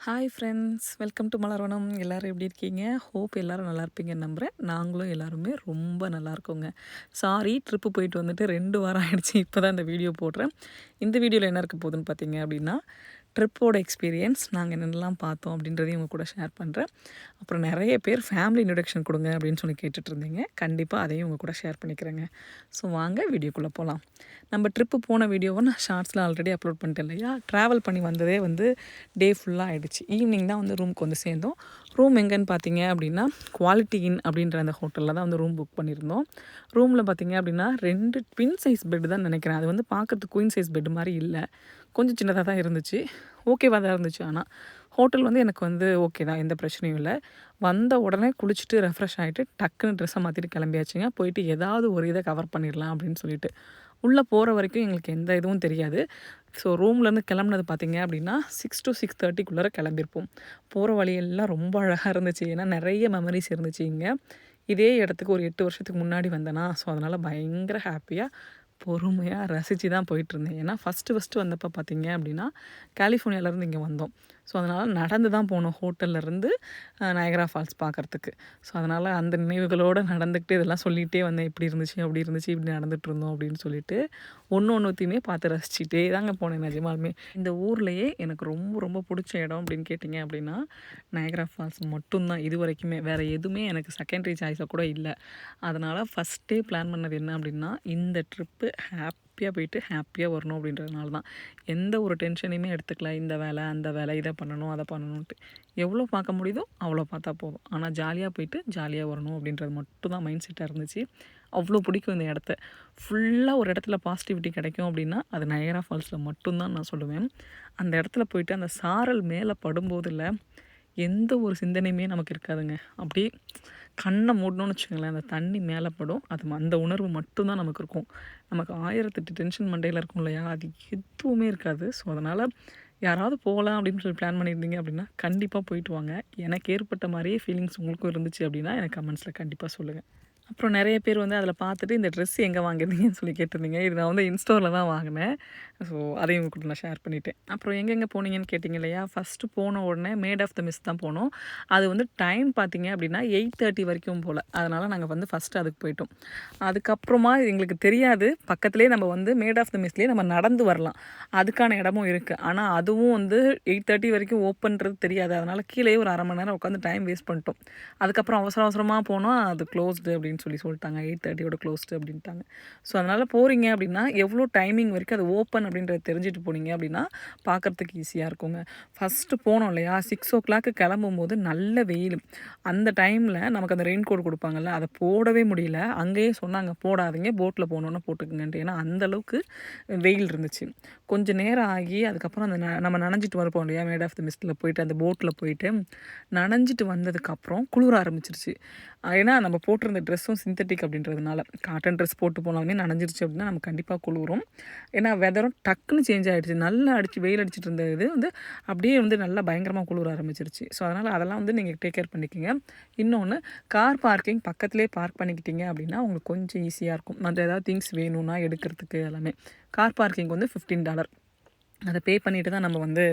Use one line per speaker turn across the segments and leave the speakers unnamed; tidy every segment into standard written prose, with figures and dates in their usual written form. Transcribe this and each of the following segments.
Hi friends, welcome to Malarvanam. எல்லோரும் எப்படி இருக்கீங்க? ஹோப் எல்லோரும் நல்லா இருப்பீங்கன்னு நம்புகிறேன். நாங்களும் எல்லாருமே ரொம்ப நல்லா இருக்கோங்க. சாரி, ட்ரிப்பு போயிட்டு வந்துட்டு 2 வாரம் ஆயிடுச்சு. இப்போ தான் இந்த வீடியோ போடுறேன். இந்த வீடியோவில் என்ன இருக்க போகுதுன்னு பார்த்தீங்க அப்படின்னா, ட்ரிப்போட எக்ஸ்பீரியன்ஸ் நாங்கள் என்னென்னலாம் பார்த்தோம் அப்படின்றதையும் உங்கள் கூட ஷேர் பண்ணுறேன். அப்புறம் நிறைய பேர் ஃபேமிலி இன்ட்ரொடக்ஷன் கொடுங்க அப்படின்னு சொல்லி கேட்டுட்ருந்தீங்க. கண்டிப்பாக அதையும் உங்கள் கூட ஷேர் பண்ணிக்கிறேங்க. ஸோ வாங்க வீடியோக்குள்ளே போகலாம். நம்ம ட்ரிப்பு போன வீடியோவை நான் ஷார்ட்ஸில் ஆல்ரெடி அப்லோட் பண்ணிட்டேன் இல்லையா? ட்ராவல் பண்ணி வந்ததே வந்து டே ஃபுல்லாக ஆகிடுச்சு. ஈவினிங் தான் வந்து ரூமுக்கு வந்து சேர்ந்தோம். ரூம் எங்கேன்னு பார்த்தீங்க அப்படின்னா, குவாலிட்டி இன் அப்படின்ற அந்த ஹோட்டலில் தான் வந்து ரூம் புக் பண்ணியிருந்தோம். ரூமில் பார்த்தீங்க அப்படின்னா 2 ட்வின் சைஸ் பெட்டு தான் நினைக்கிறேன். அது வந்து பார்க்குறதுக்கு குயின் சைஸ் பெட்டு மாதிரி இல்லை, கொஞ்சம் சின்னதாக தான் இருந்துச்சு. ஓகேவாக தான் இருந்துச்சு. ஆனால் ஹோட்டல் வந்து எனக்கு வந்து ஓகே தான், எந்த பிரச்சனையும் இல்லை. வந்த உடனே குளிச்சுட்டு ரெஃப்ரெஷ் ஆகிட்டு டக்குன்னு ட்ரெஸ்ஸை மாற்றிட்டு கிளம்பியாச்சுங்க. போயிட்டு ஏதாவது ஒரு இதை கவர் பண்ணிடலாம் அப்படின்னு சொல்லிட்டு உள்ளே போகிற வரைக்கும் எங்களுக்கு எந்த இதுவும் தெரியாது. ஸோ ரூம்லேருந்து கிளம்புனது பார்த்திங்க அப்படின்னா 6 to 6:30 கிளம்பியிருப்போம். போகிற வழியெல்லாம் ரொம்ப அழகாக இருந்துச்சு. ஏன்னா நிறைய மெமரிஸ் இருந்துச்சு இங்கே. இதே இடத்துக்கு ஒரு 8 வருஷத்துக்கு முன்னாடி வந்தேனா, ஸோ அதனால் பயங்கர ஹாப்பியாக பொறுமையாக ரசித்து தான் போயிட்டுருந்தேன். ஏன்னா ஃபஸ்ட்டு வந்தப்போ பார்த்திங்க அப்படின்னா கலிஃபோர்னியாவிலேருந்து இங்கே வந்தோம். ஸோ அதனால் நடந்து தான் போனோம் ஹோட்டல்லேருந்து நயகரா ஃபால்ஸ் பார்க்குறதுக்கு. ஸோ அதனால் அந்த நினைவுகளோடு நடந்துக்கிட்டு இதெல்லாம் சொல்லிகிட்டே வந்தேன். இப்படி இருந்துச்சு, அப்படி இருந்துச்சு, இப்படி நடந்துகிட்ருந்தோம் அப்படின்னு சொல்லிட்டு ஒன்றுத்தையுமே பார்த்து ரசிச்சுட்டே தாங்க போனேன் நிஜமாலுமே. இந்த ஊர்லேயே எனக்கு ரொம்ப ரொம்ப பிடிச்ச இடம் அப்படின்னு கேட்டிங்க அப்படின்னா நயகரா ஃபால்ஸ் மட்டும்தான் இது வரைக்குமே. வேறு எதுவுமே எனக்கு செகண்டரி சாய்ஸாக கூட இல்லை. அதனால் ஃபஸ்ட்டே பிளான் பண்ணது என்ன அப்படின்னா, இந்த ட்ரிப்பு ஹாப்பியாக போயிட்டு ஹாப்பியாக வரணும் அப்படின்றதுனால தான். எந்த ஒரு டென்ஷனையுமே எடுத்துக்கல. இந்த வேலை, அந்த வேலை, இதை பண்ணணும், அதை பண்ணணுன்ட்டு. எவ்வளோ பார்க்க முடியுதோ அவ்வளோ பார்த்தா போதும். ஆனால் ஜாலியாக போயிட்டு ஜாலியாக வரணும் அப்படின்றது மட்டும் தான் மைண்ட் செட்டாக இருந்துச்சு. அவ்வளோ பிடிக்கும் இந்த இடத்த. ஃபுல்லாக ஒரு இடத்துல பாசிட்டிவிட்டி கிடைக்கும் அப்படின்னா அது நயகரா ஃபால்ஸில் மட்டும்தான் நான் சொல்லுவேன். அந்த இடத்துல போயிட்டு அந்த சாரல் மேலே படும்போதில் எந்த ஒரு சிந்தனையுமே நமக்கு இருக்காதுங்க. அப்படியே கண்ணை மூடணும்னு வச்சுக்கோங்களேன், அந்த தண்ணி மேலே படும். அந்த உணர்வு மட்டும்தான் நமக்கு இருக்கும். நமக்கு 1008 டென்ஷன் மண்டையில் இருக்கும் இல்லையா? அது எதுவுமே இருக்காது. ஸோ அதனால் யாராவது போகலாம் அப்படின்னு சொல்லி பிளான் பண்ணியிருந்தீங்க அப்படின்னா கண்டிப்பாக போயிட்டு வாங்க. எனக்கு ஏற்பட்ட மாதிரியே ஃபீலிங்ஸ் உங்களுக்கும் இருந்துச்சு அப்படின்னா எனக்கு கமெண்ட்ஸில் கண்டிப்பாக சொல்லுங்கள். அப்புறம் நிறைய பேர் வந்து அதில் பார்த்துட்டு இந்த ட்ரெஸ் எங்கே வாங்கியிருந்தீங்கன்னு சொல்லி கேட்டிருந்தீங்க. இது நான் வந்து இன்ஸ்டோரில் தான் வாங்கினேன். ஸோ அதையும் உங்க கூட நான் ஷேர் பண்ணிட்டேன். அப்புறம் எங்கெங்கே போனீங்கன்னு கேட்டிங்க இல்லையா? ஃபஸ்ட்டு போன உடனே மேட் ஆஃப் த மிஸ்ட் தான் போனோம். அது வந்து டைம் பார்த்தீங்க அப்படின்னா 8:30 வரைக்கும் போல். அதனால் நாங்கள் வந்து ஃபஸ்ட்டு அதுக்கு போயிட்டோம். அதுக்கப்புறமா எங்களுக்கு தெரியாது, பக்கத்துலேயே நம்ம வந்து மேட் ஆஃப் த மிஸ்ட்லேயே நம்ம நடந்து வரலாம். அதுக்கான இடமும் இருக்குது. ஆனால் அதுவும் வந்து 8:30 வரைக்கும் ஓப்பன்றது தெரியாது. அதனால் கீழேயே ஒரு 1/2 மணி நேரம் உட்காந்து டைம் வேஸ்ட் பண்ணிட்டோம். அதுக்கப்புறம் அவசரமாக போனோம், அது க்ளோஸ்டு அப்படின்னு சொல்லிட்டாங்க. 8:30 அப்படின்ட்டாங்க. ஸோ அதனால் போகிறீங்க அப்படின்னா எவ்வளோ டைமிங் வரைக்கும் அது ஓப்பன் அப்படின்றத தெரிஞ்சுட்டு போனீங்க அப்படின்னா பார்க்குறதுக்கு ஈஸியாக இருக்குங்க. ஃபஸ்ட்டு போனோம் இல்லையா? 6:00 கிளம்பும்போது நல்ல வெயில். அந்த டைமில் நமக்கு அந்த ரெயின் கோட் கொடுப்பாங்கல்ல, அதை போடவே முடியல. அங்கேயே சொன்னாங்க போடாதீங்க, போட்டில் போகணுன்னா போட்டுக்குங்கன்ட்டு. ஏன்னா அந்தளவுக்கு வெயில் இருந்துச்சு. கொஞ்சம் நேரம் ஆகி அதுக்கப்புறம் அந்த நம்ம நனைஞ்சிட்டு வரப்போம் இல்லையா? மேட் ஆஃப் த மிஸ்ட்டில் போயிட்டு அந்த போட்டில் போயிட்டு நனைஞ்சிட்டு வந்ததுக்கப்புறம் குளிர ஆரம்பிச்சிருச்சு. ஏன்னா நம்ம போட்டிருந்த ட்ரெஸ்ஸும் சிந்தட்டிக் அப்படின்றதுனால. காட்டன் ட்ரெஸ் போட்டு போனாலுமே நனைஞ்சிருச்சு அப்படின்னா நமக்கு கண்டிப்பாக குளிரும். ஏன்னா வெதரும் டக்குன்னு சேஞ்ச் ஆகிடுச்சு. நல்லா வெயில் அடிச்சிட்டு இருந்த இது வந்து அப்படியே வந்து நல்லா பயங்கரமாக குளிர ஆரம்பிச்சிருச்சு. ஸோ அதனால் அதெல்லாம் வந்து நீங்கள் டேக் கேர் பண்ணிக்கோங்க. இன்னொன்று, கார் பார்க்கிங் பக்கத்துலேயே பார்க் பண்ணிக்கிட்டீங்க அப்படின்னா உங்களுக்கு கொஞ்சம் ஈஸியாக இருக்கும். மற்ற ஏதாவது திங்ஸ் வேணும்னா எடுக்கிறதுக்கு எல்லாமே. கார் பார்க்கிங் வந்து $15. அதை பே பண்ணிவிட்டு தான் நம்ம வந்து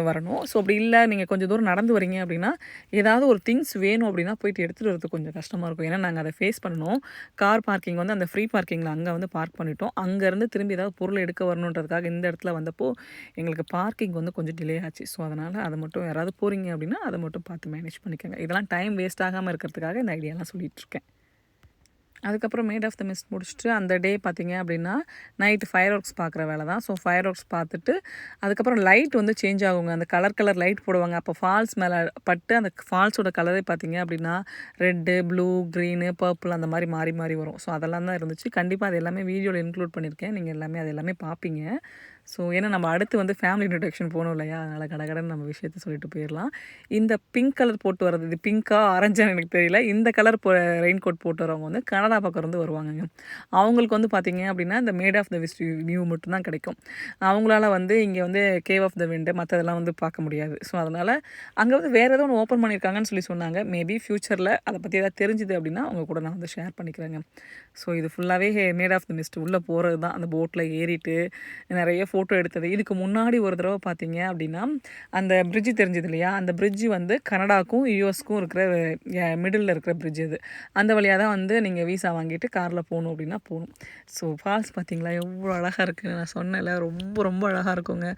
வரணும். ஸோ அப்படி இல்லை, நீங்கள் கொஞ்சம் தூரம் நடந்து வரீங்க அப்படின்னா ஏதாவது ஒரு திங்ஸ் வேணும் அப்படின்னா போயிட்டு எடுத்துகிட்டு வரதுக்கு கொஞ்சம் கஷ்டமாக இருக்கும். ஏன்னா நாங்கள் அதை ஃபேஸ் பண்ணணும். கார் பார்க்கிங் வந்து அந்த ஃப்ரீ பார்க்கிங்கில் அங்கே வந்து பார்க் பண்ணிட்டோம். அங்கேருந்து திரும்பி ஏதாவது பொருள் எடுக்க வரணுன்றதுக்காக இந்த இடத்துல வந்தப்போ எங்களுக்கு பார்க்கிங் வந்து கொஞ்சம் டிலே ஆச்சு. ஸோ அதனால் அதை மட்டும் யாராவது போகிறீங்க அப்படின்னா அதை மட்டும் பார்த்து மேனேஜ் பண்ணிக்கோங்க. இதெல்லாம் டைம் வேஸ்ட் ஆகாமல் இருக்கிறதுக்காக இந்த ஐடியாலாம் சொல்லிகிட்ருக்கேன். அதுக்கப்புறம் மேட் ஆஃப் த மிஸ்ட் முடிச்சுட்டு அந்த டே பார்த்திங்க அப்படின்னா நைட்டு ஃபயர் ஒர்க்ஸ் பார்க்குற வேலை தான். ஸோ ஃபயர் ஒர்க்ஸ் பார்த்துட்டு அதுக்கப்புறம் லைட் வந்து சேஞ்ச் ஆகுங்க. அந்த கலர் லைட் போடுவாங்க. அப்போ ஃபால்ஸ் மேலே பட்டு அந்த ஃபால்ஸோட கலரே பார்த்திங்க அப்படின்னா ரெட்டு, ப்ளூ, க்ரீனு, பர்பிள் அந்த மாதிரி மாறி மாறி வரும். ஸோ அதெல்லாம் தான் இருந்துச்சு. கண்டிப்பாக அது எல்லாமே வீடியோவில் இன்க்ளூட் பண்ணியிருக்கேன். நீங்கள் அது எல்லாமே பார்ப்பீங்க. ஸோ ஏன்னா நம்ம அடுத்து வந்து ஃபேமிலி இன்ட்ரொடக்ஷன் போகணும் இல்லையா? அதனால் கடகடன்னு நம்ம விஷயத்த சொல்லிட்டு போயிடலாம். இந்த பிங்க் கலர் போட்டு வர்றது, இது பிங்க்கா ஆரஞ்சான்னு எனக்கு தெரியல. இந்த கலர் ரெயின் கோட் போட்டு வரவங்க வந்து கனடா பக்கம் இருந்து வருவாங்கங்க. அவங்களுக்கு வந்து பார்த்திங்க அப்படின்னா இந்த மேட் ஆஃப் த விஸ்ட் வியூ மட்டும்தான் கிடைக்கும். அவங்களால வந்து இங்கே வந்து கேவ் ஆஃப் த விண்டு மற்றதெல்லாம் வந்து பார்க்க முடியாது. ஸோ அதனால் அங்கே வந்து வேறு ஏதோ ஒன்று ஓப்பன் பண்ணியிருக்காங்கன்னு சொல்லி சொன்னாங்க. மேபி ஃப்யூச்சரில் அதை பற்றி ஏதாவது தெரிஞ்சுது அப்படின்னா அவங்க கூட நான் வந்து ஷேர் பண்ணிக்கிறேங்க. ஸோ இது ஃபுல்லாகவே மேட் ஆஃப் த மிஸ்ட் உள்ளே போகிறது தான். அந்த போட்டில் ஏறிட்டு நிறைய ஃபோட்டோ எடுத்தது. இதுக்கு முன்னாடி ஒரு தடவை பார்த்தீங்க அப்படின்னா, அந்த பிரிட்ஜ் தெரிஞ்சது இல்லையா? அந்த பிரிட்ஜ் வந்து கனடாக்கும், யுஎஸ்க்கும் இருக்கிற மிடில்ல இருக்கிற பிரிட்ஜ் அது. அந்த வழியா தான் வந்து நீங்க விசா வாங்கிட்டு கார்ல போணும் அப்படின்னா போணும். ஸோ ஃபால்ஸ் பார்த்தீங்களா? எவ்வளோ அழகா இருக்குன்னு நான் சொன்னேன்ல. ரொம்ப ரொம்ப அழகா இருக்குங்க.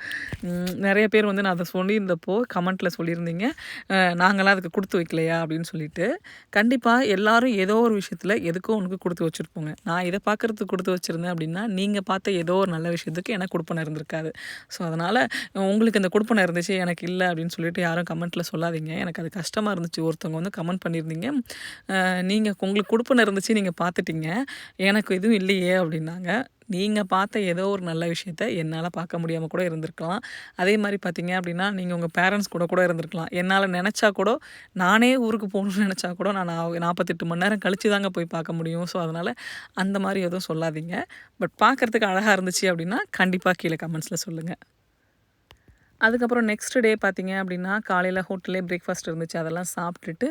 நெறைய பேர் வந்து நான் அத சொல்லியிருந்தப்போ கமெண்ட்ல சொல்லியிருந்தீங்க. நாங்கலாம் அதுக்கு குடுத்து வைக்கலையா? அப்படின்னு சொல்லிட்டு. கண்டிப்பா எல்லாரும் ஏதோ ஒரு விஷயத்துல எதுக்கோ ஒண்ணுக்கு குடுத்து வச்சிருப்போங்க. நான் இத பார்க்கறதுக்கு குடுத்து வச்சிருந்தேன் அப்படின்னா, நீங்க பார்த்த ஏதோ ஒரு நல்ல விஷயத்துக்கு எனக்கு குடுப்பன இருந்திருக்காது. ஸோ அதனால உங்களுக்கு இந்த குடுப்பன இருந்துச்சு, எனக்கு இல்ல அப்படின்னு சொல்லிட்டு யாரும் கமெண்ட்ல சொல்லாதீங்க. எனக்கு அது கஷ்டமா இருந்துச்சு. ஒருத்தவங்க வந்து கமெண்ட் பண்ணியிருந்தீங்க. நீங்க உங்களுக்கு குடுப்பன இருந்துச்சு, நீங்க பார்த்துட்டீங்க. எனக்கு எதுவும் இல்லையே அப்படின்னாங்க. நீங்க பார்த்த ஏதோ ஒரு நல்ல விஷயத்த என்னால பார்க்க முடியாம கூட இருந்திருக்கலாம். அதே மாரி பார்த்தீங்க அப்படின்னா, நீங்க உங்க பேரண்ட்ஸ் கூட கூட இருந்திருக்கலாம். என்னால நெனச்சா கூட நானே ஊருக்கு போகணும்னு நெனச்சா கூட நான் 48 மணி நேரம் கழிச்சு தாங்க போய் பார்க்க முடியும். ஸோ அதனால அந்த மாரி எதுவும் சொல்லாதீங்க. பட் பார்க்கறதுக்கு அழகா இருந்துச்சு அப்படின்னா, கண்டிப்பா கீழ கமெண்ட்ஸ்ல சொல்லுங்க. அதுக்கப்புறம் நெக்ஸ்ட் டே பார்த்தீங்க அப்படின்னா, காலையில ஹோட்டல்லே பிரேக்ஃபாஸ்ட் இருந்துச்சு. அதெல்லாம் சாப்பிட்டுட்டு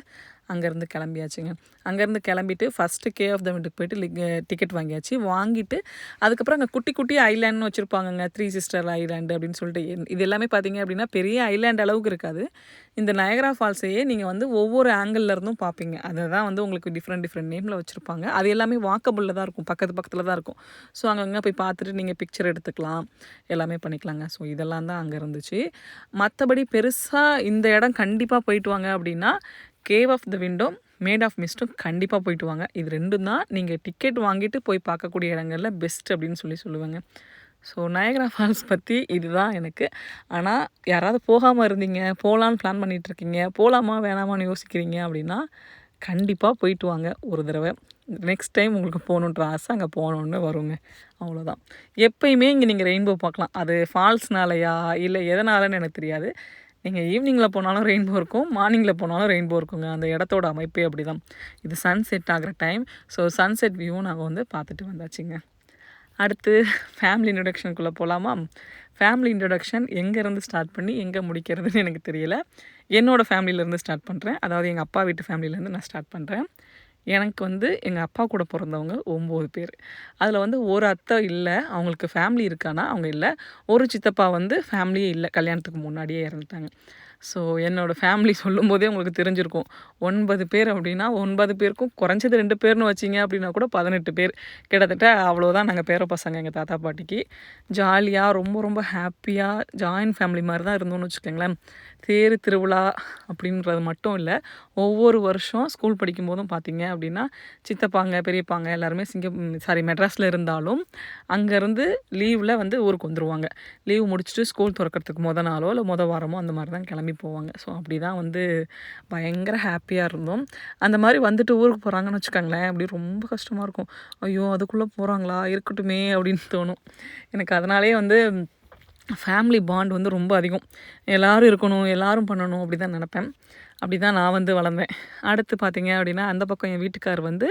அங்கேருந்து கிளம்பியாச்சுங்க. அங்கேருந்து கிளம்பிட்டு ஃபஸ்ட்டு கே ஆஃப் த விண்டுக்கு போயிட்டு டிக்கெட் வாங்கியாச்சு. வாங்கிட்டு அதுக்கப்புறம் அங்கே குட்டி குட்டி ஐலேண்ட்னு வச்சுருப்பாங்கங்க. 3 சிஸ்டர் ஐலேண்டு அப்படின்னு சொல்லிட்டு. இது எல்லாமே பார்த்தீங்க அப்படின்னா, பெரிய ஐலேண்ட் அளவுக்கு இருக்காது. இந்த நயகரா ஃபால்ஸையே நீங்கள் வந்து ஒவ்வொரு ஆங்கிள்ல இருந்தும் பார்ப்பீங்க. அதை தான் வந்து உங்களுக்கு டிஃப்ரெண்ட் டிஃப்ரெண்ட் நேமில் வச்சுருப்பாங்க. அது எல்லாமே வாக்கபுளில் தான் இருக்கும். பக்கத்து பக்கத்தில் தான் இருக்கும். ஸோ அங்கங்கே போய் பார்த்துட்டு நீங்கள் பிக்சர் எடுத்துக்கலாம். எல்லாமே பண்ணிக்கலாங்க. ஸோ இதெல்லாம் தான் அங்கே இருந்துச்சு. மற்றபடி பெருசாக இந்த இடம் கண்டிப்பாக போயிட்டு வாங்க அப்படின்னா, cave of the window, made of மிஸ்ட்டும் கண்டிப்பாக போயிட்டு வாங்க. இது 2ம் தான் நீங்கள் டிக்கெட் வாங்கிட்டு போய் பார்க்கக்கூடிய இடங்கள்ல பெஸ்ட் அப்படின்னு சொல்லுவேங்க. ஸோ நயகரா ஃபால்ஸ் பற்றி இதுதான் எனக்கு. ஆனால் யாராவது போகாமல் இருந்தீங்க, போகலான்னு பிளான் பண்ணிகிட்ருக்கீங்க, போகலாமா வேணாமான்னு யோசிக்கிறீங்க அப்படின்னா, கண்டிப்பாக போயிட்டு வாங்க ஒரு தடவை. நெக்ஸ்ட் டைம் உங்களுக்கு போகணுன்ற ஆசை அங்கே போகணுன்னு வருங்க. அவ்வளோதான். எப்பயுமே இங்கே நீங்கள் ரெயின்போ பார்க்கலாம். அது ஃபால்ஸ்னாலயா இல்லை எதனாலன்னு எனக்கு தெரியாது. நீங்கள் ஈவினிங்கில் போனாலும் ரெயின்போ இருக்கும், மார்னிங்கில் போனாலும் ரெயின்போ இருக்குங்க. அந்த இடத்தோட அமைப்பே அப்படி தான். இது சன்செட் ஆகிற டைம். ஸோ சன்செட் வியூவும் நாங்கள் வந்து பார்த்துட்டு வந்தாச்சுங்க. அடுத்து ஃபேமிலி இன்ட்ரொடக்ஷனுக்குள்ளே போகலாமா? ஃபேமிலி இன்ட்ரொடக்ஷன் எங்கேருந்து ஸ்டார்ட் பண்ணி எங்கே முடிக்கிறதுன்னு எனக்கு தெரியல. என்னோடய ஃபேமிலியிலேருந்து ஸ்டார்ட் பண்ணுறேன். அதாவது எங்கள் அப்பா வீட்டு ஃபேமிலியிலேருந்து நான் ஸ்டார்ட் பண்ணுறேன். எனக்கு வந்து எங்கள் அப்பா கூட பிறந்தவங்க 9 பேர். அதில் வந்து ஒரு அத்தை இல்லை, அவங்களுக்கு ஃபேமிலி இருக்கானா அவங்க இல்லை. ஒரு சித்தப்பா வந்து ஃபேமிலியே இல்லை, கல்யாணத்துக்கு முன்னாடியே இறந்துட்டாங்க. ஸோ என்னோடய ஃபேமிலி சொல்லும்போதே உங்களுக்கு தெரிஞ்சிருக்கும். 9 பேர் அப்படின்னா 9 பேருக்கும் குறைஞ்சது 2 பேர்னு வச்சிங்க அப்படின்னா கூட 18 பேர். கிட்டத்தட்ட அவ்வளோதான் நாங்கள் பேர பசங்க எங்கள் தாத்தா பாட்டிக்கு. ஜாலியாக ரொம்ப ரொம்ப ஹாப்பியாக ஜாயின்ட் ஃபேமிலி மாதிரி தான் இருந்தோம்னு வச்சுக்கோங்களேன். தேர் திருவிழா அப்படின்றது மட்டும் இல்லை, ஒவ்வொரு வருஷம் ஸ்கூல் படிக்கும்போதும் பார்த்தீங்க அப்படின்னா, சித்தப்பாங்க, பெரியப்பாங்க எல்லாருமே மெட்ராஸில் இருந்தாலும் அங்கேருந்து லீவில் வந்து ஊருக்கு வந்துருவாங்க. லீவ் முடிச்சுட்டு ஸ்கூல் திறக்கறதுக்கு நாளோ இல்லை வாரமோ அந்த மாதிரி தான் கிளம்பி போவாங்க. ஸோ அப்படி தான் வந்து பயங்கர ஹாப்பியாக இருந்தோம். அந்த மாதிரி வந்துட்டு ஊருக்கு போகிறாங்கன்னு வச்சுக்கோங்களேன், அப்படி ரொம்ப கஷ்டமாக இருக்கும். ஐயோ அதுக்குள்ளே போகிறாங்களா, இருக்கட்டுமே அப்படின்னு தோணும். எனக்கு அதனாலே வந்து ஃபேமிலி பாண்ட் வந்து ரொம்ப அதிகம். எல்லோரும் இருக்கணும், எல்லோரும் பண்ணணும் அப்படி தான் நினப்பேன். அப்படி தான் நான் வந்து வளர்ந்தேன். அடுத்து பார்த்தீங்க அப்படின்னா, அந்த பக்கம் என் வீட்டுக்கார் வந்து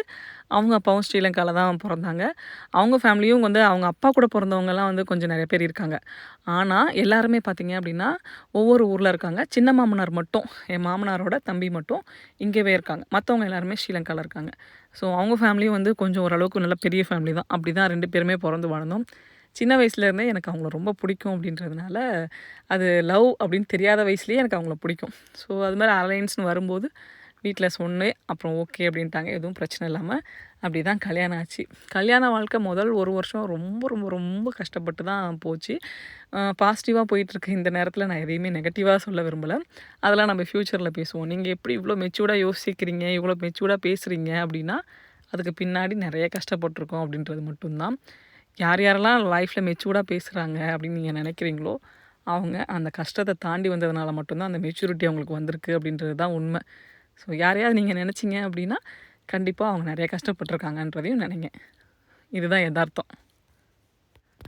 அவங்க அப்பாவும் ஸ்ரீலங்காவில் தான் பிறந்தாங்க. அவங்க ஃபேமிலியும் வந்து அவங்க அப்பா கூட பிறந்தவங்கலாம் வந்து கொஞ்சம் நிறைய பேர் இருக்காங்க. ஆனால் எல்லாருமே பார்த்தீங்க அப்படின்னா, ஒவ்வொரு ஊரில் இருக்காங்க. சின்ன மாமனார் மட்டும், என் மாமனாரோட தம்பி மட்டும் இங்கேவே இருக்காங்க. மற்றவங்க எல்லாருமே ஸ்ரீலங்காவில் இருக்காங்க. ஸோ அவங்க ஃபேமிலியும் வந்து கொஞ்சம் ஓரளவுக்கு நல்ல பெரிய ஃபேமிலி தான். அப்படி தான் 2 பேருமே பிறந்து வளர்ந்தோம். சின்ன வயசுலேருந்தே எனக்கு அவங்கள ரொம்ப பிடிக்கும் அப்படின்றதுனால, அது லவ் அப்படின்னு தெரியாத வயசுலேயே எனக்கு அவங்கள பிடிக்கும். ஸோ அது மாதிரி அலையன்ஸ்னு வரும்போது வீட்டில் சொன்னேன். அப்புறம் ஓகே அப்படின்ட்டாங்க. எதுவும் பிரச்சனை இல்லாமல் அப்படி தான் கல்யாணம் ஆச்சு. கல்யாண வாழ்க்கை முதல் 1 வருஷம் ரொம்ப ரொம்ப ரொம்ப கஷ்டப்பட்டு தான் போச்சு. பாசிட்டிவாக போயிட்டுருக்கு இந்த நேரத்தில் நான் எதையுமே நெகட்டிவாக சொல்ல விரும்பலை. அதெல்லாம் நம்ம ஃப்யூச்சரில் பேசுவோம். நீங்கள் எப்படி இவ்வளோ மெச்சூர்டாக யோசிக்கிறீங்க, இவ்வளோ மெச்சூர்டாக பேசுகிறீங்க அப்படின்னா, அதுக்கு பின்னாடி நிறைய கஷ்டப்பட்டுருக்கோம் அப்படின்றது மட்டும்தான். யார் யாரெல்லாம் லைஃப்பில் மெச்சூர்டாக பேசுகிறாங்க அப்படின்னு நீங்கள் நினைக்கிறீங்களோ, அவங்க அந்த கஷ்டத்தை தாண்டி வந்ததுனால மட்டும்தான் அந்த மெச்சூரிட்டி அவங்களுக்கு வந்திருக்கு அப்படின்றது தான் உண்மை. ஸோ யாரையாவது நீங்கள் நினச்சிங்க அப்படின்னா, கண்டிப்பாக அவங்க நிறைய கஷ்டப்பட்டுருக்காங்கன்றதையும் நினைங்க. இதுதான் எதார்த்தம்.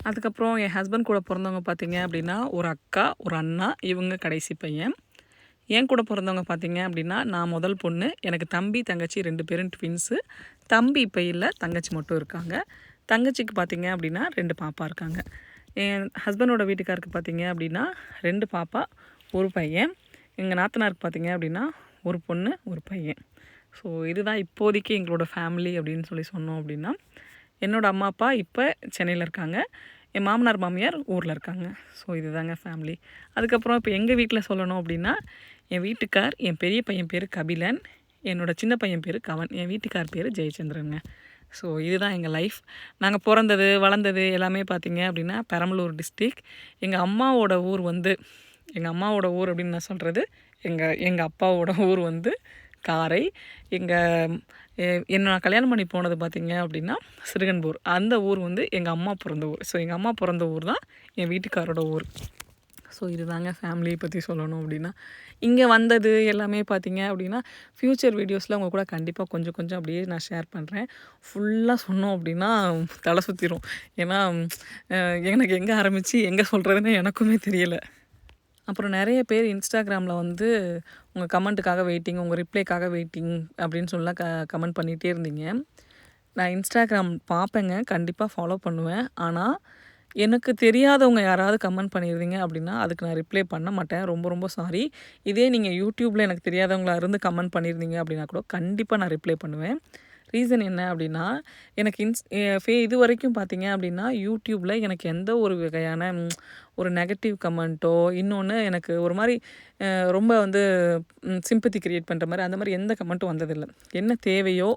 அதுக்கப்புறம் என் ஹஸ்பண்ட் கூட பிறந்தவங்க பார்த்தீங்க அப்படின்னா, ஒரு அக்கா, ஒரு அண்ணா, இவங்க கடைசி பையன். என் கூட பிறந்தவங்க பார்த்தீங்க அப்படின்னா, நான் முதல் பொண்ணு. எனக்கு தம்பி, தங்கச்சி 2 பேரும் ட்வின்ஸு. தம்பி இப்போ இல்லை, தங்கச்சி மட்டும் இருக்காங்க. தங்கச்சிக்கு பார்த்தீங்க அப்படின்னா 2 பாப்பா இருக்காங்க. என் ஹஸ்பண்டோட வீட்டுக்காருக்கு பார்த்தீங்க அப்படின்னா 2 பாப்பா, 1 பையன். எங்கள் நாத்தனாருக்கு பார்த்தீங்க அப்படின்னா 1 பொண்ணு, 1 பையன். ஸோ இதுதான் இப்போதைக்கு எங்களோட ஃபேமிலி அப்படின்னு சொன்னோம் அப்படின்னா, என்னோடய அம்மா அப்பா இப்போ சென்னையில் இருக்காங்க. என் மாமனார் மாமியார் ஊரில் இருக்காங்க. ஸோ இதுதாங்க ஃபேமிலி. அதுக்கப்புறம் இப்போ எங்கள் வீட்டில் சொல்லணும் அப்படின்னா, என் வீட்டுக்கார், என் பெரிய பையன் பேர் கபிலன், என்னோடய சின்ன பையன் பேர் கவன், என் வீட்டுக்கார் பேர் ஜெயச்சந்திரனுங்க. ஸோ இதுதான் எங்கள் லைஃப். நாங்கள் பிறந்தது வளர்ந்தது எல்லாமே பார்த்திங்க அப்படின்னா பெரம்பலூர் டிஸ்ட்ரிக். எங்கள் அம்மாவோட ஊர் வந்து அப்படின்னு நான் சொல்கிறது, எங்கள் அப்பாவோட ஊர் வந்து காரை. நான் கல்யாணம் பண்ணி போனது பார்த்திங்க அப்படின்னா சிறுகன்பூர். அந்த ஊர் வந்து எங்கள் அம்மா பிறந்த ஊர். ஸோ எங்கள் அம்மா பிறந்த ஊர் தான் என் வீட்டுக்காரோட ஊர். ஸோ இதுதாங்க ஃபேமிலியை பற்றி சொல்லணும் அப்படின்னா. இங்கே வந்தது எல்லாமே பார்த்திங்க அப்படின்னா ஃப்யூச்சர் வீடியோஸில் உங்கள் கூட கண்டிப்பாக கொஞ்சம் கொஞ்சம் அப்படியே நான் ஷேர் பண்ணுறேன். ஃபுல்லாக சொன்னோம் அப்படின்னா தலை சுற்றிரும். ஏன்னா எனக்கு எங்கே ஆரம்பித்து எங்கே சொல்கிறதுன்னு எனக்குமே தெரியலை. அப்புறம் நிறைய பேர் இன்ஸ்டாகிராமில் வந்து உங்கள் கமெண்ட்டுக்காக வெயிட்டிங், உங்கள் ரிப்ளைக்காக வெயிட்டிங் அப்படின்னு சொல்லலாம் கமெண்ட் பண்ணிகிட்டே இருந்தீங்க. நான் இன்ஸ்டாகிராம் பார்ப்பேங்க, கண்டிப்பாக ஃபாலோ பண்ணுவேன். ஆனால் எனக்கு தெரியாதவங்க யாராவது கமெண்ட் பண்ணியிருந்தீங்க அப்படின்னா அதுக்கு நான் ரிப்ளை பண்ண மாட்டேன். ரொம்ப ரொம்ப சாரி. இதே நீங்கள் யூடியூப்பில் எனக்கு தெரியாதவங்களா இருந்து கமெண்ட் பண்ணியிருந்தீங்க அப்படின்னா கூட கண்டிப்பாக நான் ரிப்ளை பண்ணுவேன். ரீசன் என்ன அப்படின்னா, எனக்கு இது வரைக்கும் பார்த்தீங்க அப்படின்னா யூடியூப்பில் எனக்கு எந்த ஒரு வகையான ஒரு நெகட்டிவ் கமெண்ட்டோ, இன்னொன்று எனக்கு ஒரு மாதிரி ரொம்ப வந்து சிம்பத்தி கிரியேட் பண்ணுற மாதிரி அந்த மாதிரி எந்த கமெண்ட்டும் வந்ததில்லை. என்ன தேவையோ,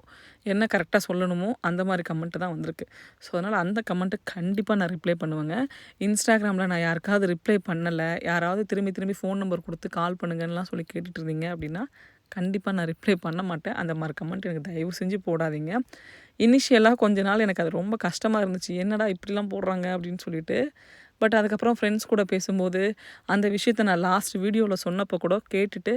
என்ன கரெக்டாக சொல்லணுமோ அந்த மாதிரி கமெண்ட்டு தான் வந்திருக்கு. ஸோ அதனால் அந்த கமெண்ட்டுக்கு கண்டிப்பாக நான் ரிப்ளை பண்ணுவேங்க. இன்ஸ்டாகிராமில் நான் யாருக்காவது ரிப்ளை பண்ணலை, யாராவது திரும்பி திரும்பி ஃபோன் நம்பர் கொடுத்து கால் பண்ணுங்கன்னுலாம் சொல்லி கேட்டுட்டு இருந்தீங்க அப்படின்னா கண்டிப்பாக நான் ரிப்ளை பண்ண மாட்டேன். அந்த மாதிரி கமெண்ட் எனக்கு தயவு செஞ்சு போடாதீங்க. இனிஷியலாக கொஞ்ச நாள் எனக்கு அது ரொம்ப கஷ்டமாக இருந்துச்சு. என்னடா இப்படிலாம் போடுறாங்க அப்படின்னு சொல்லிட்டு. பட் அதுக்கப்புறம் ஃப்ரெண்ட்ஸ் கூட பேசும்போது அந்த விஷயத்த நான் லாஸ்ட் வீடியோவில் சொன்னப்போ கூட கேட்டுட்டு,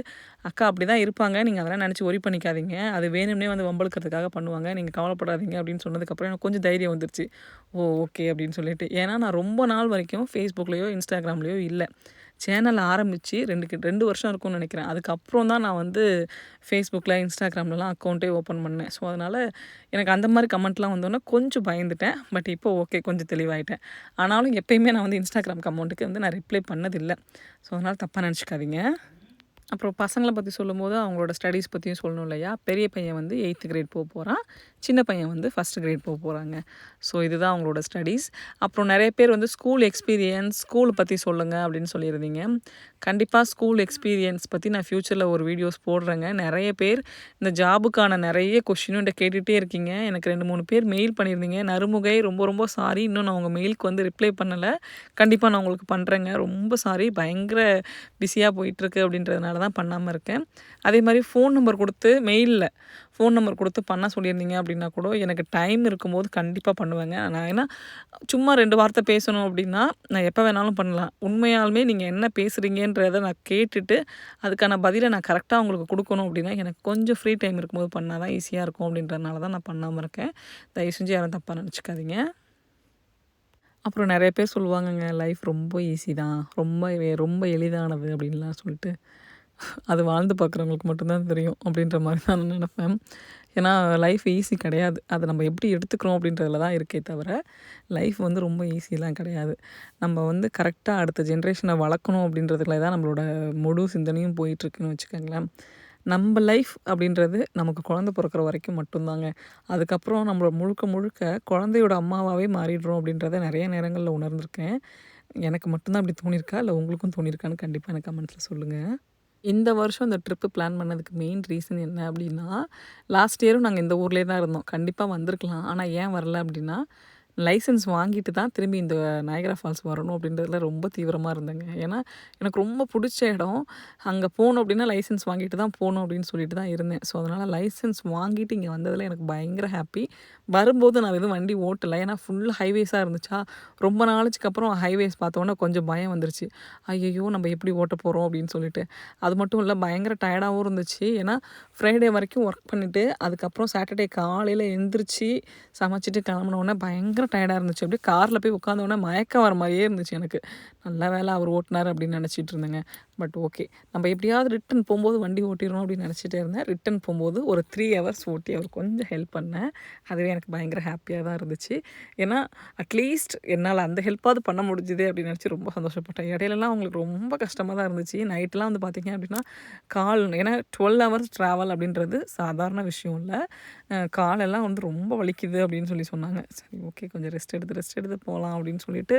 அக்கா அப்படி தான் இருப்பாங்க, நீங்கள் அதெல்லாம் நினச்சி ஒரி பண்ணிக்காதீங்க, அது வேணும்னே வந்து வம்பளுக்கிறதுக்காக பண்ணுவாங்க, நீங்கள் கவலைப்படாதீங்க அப்படின்னு சொன்னதுக்கப்புறம் எனக்கு கொஞ்சம் தைரியம் வந்துருச்சு. ஓகே அப்படின்னு சொல்லிட்டு. ஏன்னா நான் ரொம்ப நாள் வரைக்கும் ஃபேஸ்புக்லேயோ இன்ஸ்டாகிராம்லேயோ இல்லை. சேனல் ஆரம்பித்து 2 வருஷம் இருக்கும்னு நினைக்கிறேன். அதுக்கப்புறம் தான் நான் வந்து ஃபேஸ்புக்கில் இன்ஸ்டாகிராம்லலாம் அக்கௌண்ட்டே ஓப்பன் பண்ணேன். ஸோ அதனால் எனக்கு அந்த மாதிரி கமெண்ட்லாம் வந்தோன்னே கொஞ்சம் பயந்துட்டேன். பட் இப்போ ஓகே, கொஞ்சம் தெளிவாயிட்டேன். ஆனாலும் எப்பயுமே நான் வந்து இன்ஸ்டாகிராம் கமெண்ட்டுக்கு வந்து நான் ரிப்ளை பண்ணதில்லை. ஸோ அதனால் தப்பாக நினச்சிக்காதீங்க. அப்புறம் பசங்களை பற்றி சொல்லும்போது அவங்களோட ஸ்டடீஸ் பற்றியும் சொல்லணும் இல்லையா. பெரிய பையன் வந்து 8th கிரேட் போகிறான், சின்ன பையன் வந்து 1st கிரேட் போகிறாங்க. ஸோ இதுதான் அவங்களோட ஸ்டடீஸ். அப்புறம் நிறைய பேர் வந்து ஸ்கூல் எக்ஸ்பீரியன்ஸ், ஸ்கூல் பற்றி சொல்லுங்கள் அப்படின்னு சொல்லியிருந்தீங்க. கண்டிப்பாக ஸ்கூல் எக்ஸ்பீரியன்ஸ் பற்றி நான் ஃப்யூச்சரில் ஒரு வீடியோஸ் போடுறேங்க. நிறைய பேர் இந்த ஜாபுக்கான நிறைய கொஷினும் என்கிட்ட கேட்டுகிட்டே இருக்கீங்க. எனக்கு 2-3 பேர் மெயில் பண்ணியிருந்தீங்க. நறுமுகை ரொம்ப ரொம்ப சாரி, இன்னும் நான் உங்கள் மெயிலுக்கு வந்து ரிப்ளை பண்ணலை. கண்டிப்பாக நான் உங்களுக்கு பண்ணுறேங்க. ரொம்ப சாரி, பயங்கர பிஸியாக போயிட்டுருக்கு அப்படின்றதுனால தான் பண்ணாமல் இருக்கேன். அதே மாதிரி ஃபோன் நம்பர் கொடுத்து மெயிலில் ஃபோன் நம்பர் கொடுத்து பண்ண சொல்லியிருந்தீங்க அப்படின்னா கூட எனக்கு டைம் இருக்கும்போது கண்டிப்பாக பண்ணுவேங்க. நான் ஏன்னா சும்மா 2 வார்த்தை பேசணும் அப்படின்னா நான் எப்போ வேணாலும் பண்ணலாம். உண்மையாலுமே நீங்கள் என்ன பேசுகிறீங்கன்றதை நான் கேட்டுட்டு அதுக்கான பதிலை நான் கரெக்டாக உங்களுக்கு கொடுக்கணும் அப்படின்னா எனக்கு கொஞ்சம் ஃப்ரீ டைம் இருக்கும்போது பண்ணால் தான் ஈஸியாக இருக்கும் அப்படின்றதுனால தான் நான் பண்ணாமல் இருக்கேன். தயவு செஞ்சு யாரும் தப்பாக நினச்சிக்காதீங்க. அப்புறம் நிறைய பேர் சொல்லுவாங்கங்க, லைஃப் ரொம்ப ஈஸி தான், ரொம்ப எளிதானது அப்படின்லாம் சொல்லிட்டு. அது வாழ்ந்து பார்க்குறவங்களுக்கு மட்டும்தான் தெரியும் அப்படின்ற மாதிரி தான் நான் நினைப்பேன். ஏன்னா லைஃப் ஈஸி கிடையாது. அதை நம்ம எப்படி எடுத்துக்கிறோம் அப்படின்றதுல தான் இருக்கே தவிர லைஃப் வந்து ரொம்ப ஈஸிலாம் கிடையாது. நம்ம வந்து கரெக்டாக அடுத்த ஜென்ரேஷனை வளர்க்கணும் அப்படின்றதுல தான் நம்மளோட முழு சிந்தனையும் போயிட்டுருக்குன்னு வச்சுக்கோங்களேன். நம்ம லைஃப் அப்படின்றது நமக்கு குழந்தை பிறக்கிற வரைக்கும் மட்டும்தாங்க. அதுக்கப்புறம் நம்மள முழுக்க முழுக்க குழந்தையோட அம்மாவாகவே மாறிடுறோம் அப்படின்றத நிறைய நேரங்களில் உணர்ந்திருக்கேன். எனக்கு மட்டும்தான் அப்படி தோணியிருக்கா, இல்லை உங்களுக்கும் தோணியிருக்கான்னு கண்டிப்பாக எனக்கு கமெண்ட்ஸில் சொல்லுங்கள். இந்த வருஷம் இந்த ட்ரிப்பு பிளான் பண்ணதுக்கு மெயின் ரீசன் என்ன அப்படின்னா, லாஸ்ட் இயரும் நாங்கள் இந்த ஊர்லேயே தான் இருந்தோம். கண்டிப்பாக வந்திருக்கலாம். ஆனால் ஏன் வரல அப்படின்னா, லைசன்ஸ் வாங்கிட்டு தான் திரும்பி இந்த நயகரா ஃபால்ஸ் வரணும் அப்படின்றதுல ரொம்ப தீவிரமாக இருந்தேங்க. ஏன்னா எனக்கு ரொம்ப பிடிச்ச இடம். அங்கே போகணும் அப்படின்னா லைசன்ஸ் வாங்கிட்டு தான் போகணும் அப்படின்னு சொல்லிட்டு தான் இருந்தேன். ஸோ அதனால் லைசன்ஸ் வாங்கிட்டு இங்கே வந்ததில் எனக்கு பயங்கர ஹாப்பி. வரும்போது நான் எதுவும் வண்டி ஓட்டலை. ஏன்னா ஃபுல் ஹைவேஸாக இருந்துச்சா, ரொம்ப நாளைக்கு அப்புறம் ஹைவேஸ் பார்த்தோன்னே கொஞ்சம் பயம் வந்துருச்சு. ஐயையோ நம்ம எப்படி ஓட்ட போகிறோம் அப்படின்னு சொல்லிட்டு. அது மட்டும் இல்லை, பயங்கர டயர்டாகவும் இருந்துச்சு. ஏன்னா ஃப்ரைடே வரைக்கும் ஒர்க் பண்ணிவிட்டு அதுக்கப்புறம் சாட்டர்டே காலையில் எழுந்திரிச்சு சமைச்சிட்டு கிளம்புனோடனே பயங்கர டயர்டாக இருந்துச்சு. அப்படியே காரில் போய் உட்காந்தோடனே மயக்கம் வர மாதிரியே இருந்துச்சு எனக்கு. நல்ல வேலை அவர் ஓட்டினார் அப்படின்னு நினச்சிட்டு இருந்தேங்க. பட் ஓகே, நம்ம எப்படியாவது ரிட்டன் போகும்போது வண்டி ஓட்டிடணும் அப்படின்னு நினச்சிட்டே இருந்தேன். ரிட்டன் போகும்போது ஒரு 3 ஹவர்ஸ் ஓட்டி அவர் கொஞ்சம் ஹெல்ப் பண்ணேன். அதுவே எனக்கு பயங்கர ஹாப்பியாக தான் இருந்துச்சு. ஏன்னா அட்லீஸ்ட் என்னால் அந்த ஹெல்ப்பாவது பண்ண முடிஞ்சுது அப்படின்னு நினச்சி ரொம்ப சந்தோஷப்பட்டேன். இடையிலலாம் அவங்களுக்கு ரொம்ப கஷ்டமாக தான் இருந்துச்சு. நைட்லாம் வந்து பார்த்திங்க அப்படின்னா ஏன்னா 12 ஹவர்ஸ் ட்ராவல் அப்படின்றது சாதாரண விஷயம் இல்லை. காலெல்லாம் வந்து ரொம்ப வலிக்குது அப்படின்னு சொல்லி சொன்னாங்க. சரி ஓகே, கொஞ்சம் கொஞ்சம் ரெஸ்ட் எடுத்து போகலாம் அப்படின்னு சொல்லிட்டு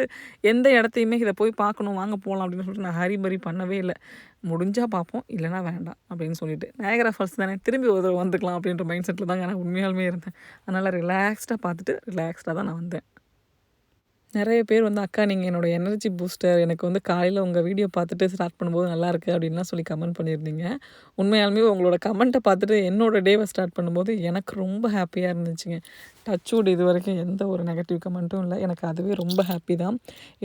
எந்த இடத்தையுமே இதை போய் பார்க்கணும் வாங்க போகலாம் அப்படின்னு சொல்லிட்டு நான் ஹரிபரி பண்ணவே இல்லை. முடிஞ்சால் பார்ப்போம், இல்லைனா வேண்டாம் அப்படின்னு சொல்லிட்டு நயாகரா ஃபால்ஸ் தானே திரும்பி ஒரு தடவை வந்துக்கலாம் அப்படின்ற மைண்ட் செட்டில் தாங்க நான் உண்மையாலுமே இருந்தேன். அதனால் ரிலாக்ஸ்டாக பார்த்துட்டு ரிலாக்ஸ்டாக தான் நான் வந்தேன். நிறைய பேர் வந்து அக்கா நீங்கள் என்னோடய எனர்ஜி பூஸ்டர், எனக்கு வந்து காலையில் உங்கள் வீடியோ பார்த்துட்டு ஸ்டார்ட் பண்ணும்போது நல்லாயிருக்கு அப்படின்லாம் சொல்லி கமெண்ட் பண்ணியிருந்தீங்க. உண்மையாலுமே உங்களோட கமெண்ட்டை பார்த்துட்டு என்னோடய டேவை ஸ்டார்ட் பண்ணும்போது எனக்கு ரொம்ப ஹாப்பியாக இருந்துச்சுங்க. டச்வுட் இது வரைக்கும் எந்த ஒரு நெகட்டிவ் கமெண்ட்டும் இல்லை. எனக்கு அதுவே ரொம்ப ஹாப்பி தான்.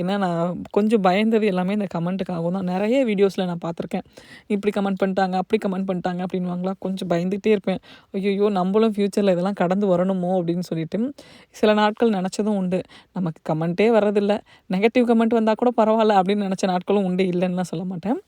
ஏன்னா நான் கொஞ்சம் பயந்தது எல்லாமே இந்த கமெண்ட்டுக்காகவும் தான். நிறைய வீடியோஸில் நான் பார்த்துருக்கேன், இப்படி கமெண்ட் பண்ணிட்டாங்க, அப்படி கமெண்ட் பண்ணிட்டாங்க அப்படின்வாங்களா, கொஞ்சம் பயந்துகிட்டே இருப்பேன். ஐயோ நம்மளும் ஃப்யூச்சரில் இதெல்லாம் கடந்து வரணுமோ அப்படின்னு சொல்லிட்டு சில நாட்கள் நினச்சதும் உண்டு. நமக்கு கமெண்ட்டே வர்றதில்ல, நெகட்டிவ் கமெண்ட் வந்தால் கூட பரவாயில்ல அப்படின்னு நினச்ச நாட்களும் உண்டு, இல்லைன்னுலாம் சொல்ல மாட்டேன்.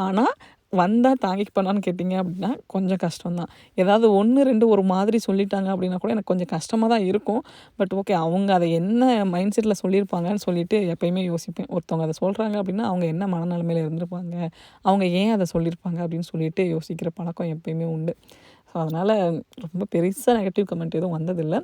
ஆனால் வந்தால் தாங்கிப்பண்ணான்னு கேட்டிங்க அப்படின்னா கொஞ்சம் கஷ்டம் தான். ஏதாவது 1, 2 ஒரு மாதிரி சொல்லிட்டாங்க அப்படின்னா கூட எனக்கு கொஞ்சம் கஷ்டமாக தான் இருக்கும். பட் ஓகே, அவங்க அதை என்ன மைண்ட் செட்டில் சொல்லியிருப்பாங்கன்னு சொல்லிட்டு எப்பயுமே யோசிப்பேன். ஒருத்தவங்க அதை சொல்கிறாங்க அப்படின்னா அவங்க என்ன மனநிலைமையில் இருந்திருப்பாங்க, அவங்க ஏன் அதை சொல்லியிருப்பாங்க அப்படின்னு சொல்லிட்டு யோசிக்கிற பழக்கம் எப்பயுமே உண்டு. ஸோ அதனால் ரொம்ப பெருசாக நெகட்டிவ் கமெண்ட் எதுவும் வந்ததில்லை.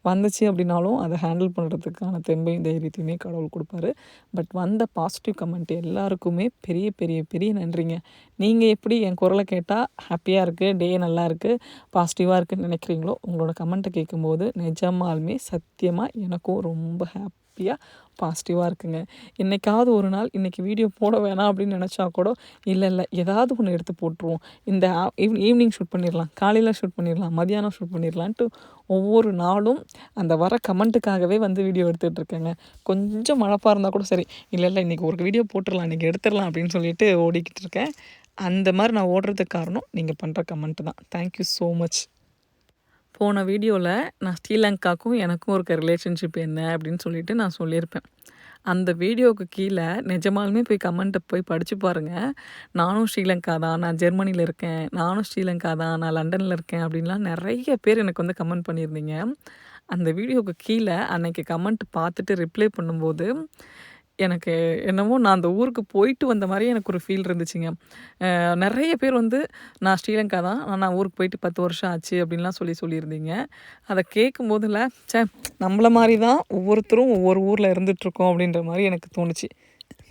வந்துச்சு அப்படின்னாலும் அதை ஹேண்டில் பண்ணுறதுக்கான தெம்பையும் தைரியத்தையுமே கடவுள் கொடுப்பாரு. பட் வந்த பாசிட்டிவ் கமெண்ட் எல்லாருக்குமே பெரிய பெரிய பெரிய நன்றிங்க. நீங்கள் எப்படி என் குரலை கேட்டால் ஹாப்பியாக இருக்குது, டே நல்லா இருக்குது, பாசிட்டிவாக இருக்குதுன்னு நினைக்கிறீங்களோ, உங்களோட கமெண்ட்டை கேட்கும்போது நிஜமாலுமே சத்தியமாக எனக்கும் ரொம்ப ஹாப்பியாக பாசிட்டிவாக இருக்குங்க. என்றைக்காவது ஒரு நாள் இன்றைக்கி வீடியோ போட வேணாம் அப்படின்னு நினச்சா கூட இல்லை ஏதாவது ஒன்று எடுத்து போட்டுருவோம். இந்த ஈவினிங் ஷூட் பண்ணிடலாம், காலையில் ஷூட் பண்ணிடலாம், மதியானம் ஷூட் பண்ணிடலான்ட்டு ஒவ்வொரு நாளும் அந்த வர கமெண்ட்டுக்காகவே வந்து வீடியோ எடுத்துகிட்ருக்கேங்க. கொஞ்சம் மழப்பாக இருந்தால் கூட சரி, இல்லை இன்றைக்கி ஒரு வீடியோ போட்டுடலாம், இன்றைக்கி எடுத்துடலாம் அப்படின்னு சொல்லிட்டு ஓடிக்கிட்டு இருக்கேன். அந்த மாதிரி நான் ஓடுறதுக்கு காரணம் நீங்கள் பண்ணுற கமெண்ட்டு தான். Thank you so much. போன வீடியோவில் நான் ஸ்ரீலங்காவுக்கும் எனக்கும் இருக்க ரிலேஷன்ஷிப் என்ன அப்படின்னு சொல்லிட்டு நான் சொல்லியிருப்பேன். அந்த வீடியோவுக்கு கீழே நிஜமாலுமே போய் கமெண்ட்டை போய் படித்து பாருங்கள். நானும் ஸ்ரீலங்கா தான், நான் ஜெர்மனியில் இருக்கேன், நானும் ஸ்ரீலங்கா தான், நான் லண்டனில் இருக்கேன் அப்படின்லாம் நிறைய பேர் எனக்கு வந்து கமெண்ட் பண்ணியிருந்தீங்க. அந்த வீடியோவுக்கு கீழே அன்னைக்கு கமெண்ட் பார்த்துட்டு ரிப்ளை பண்ணும்போது எனக்கு என்னமோ நான் அந்த ஊருக்கு போயிட்டு வந்த மாதிரியே எனக்கு ஒரு ஃபீல் இருந்துச்சுங்க. நிறைய பேர் வந்து நான் ஸ்ரீலங்கா தான், நான் ஊருக்கு போயிட்டு 10 வருஷம் ஆச்சு அப்படின்லாம் சொல்லியிருந்தீங்க. அதை கேட்கும்போதுல நம்மள மாதிரி தான் ஒவ்வொருத்தரும் ஒவ்வொரு ஊரில் இருந்துகிட்ருக்கோம் அப்படின்ற மாதிரி எனக்கு தோணுச்சு.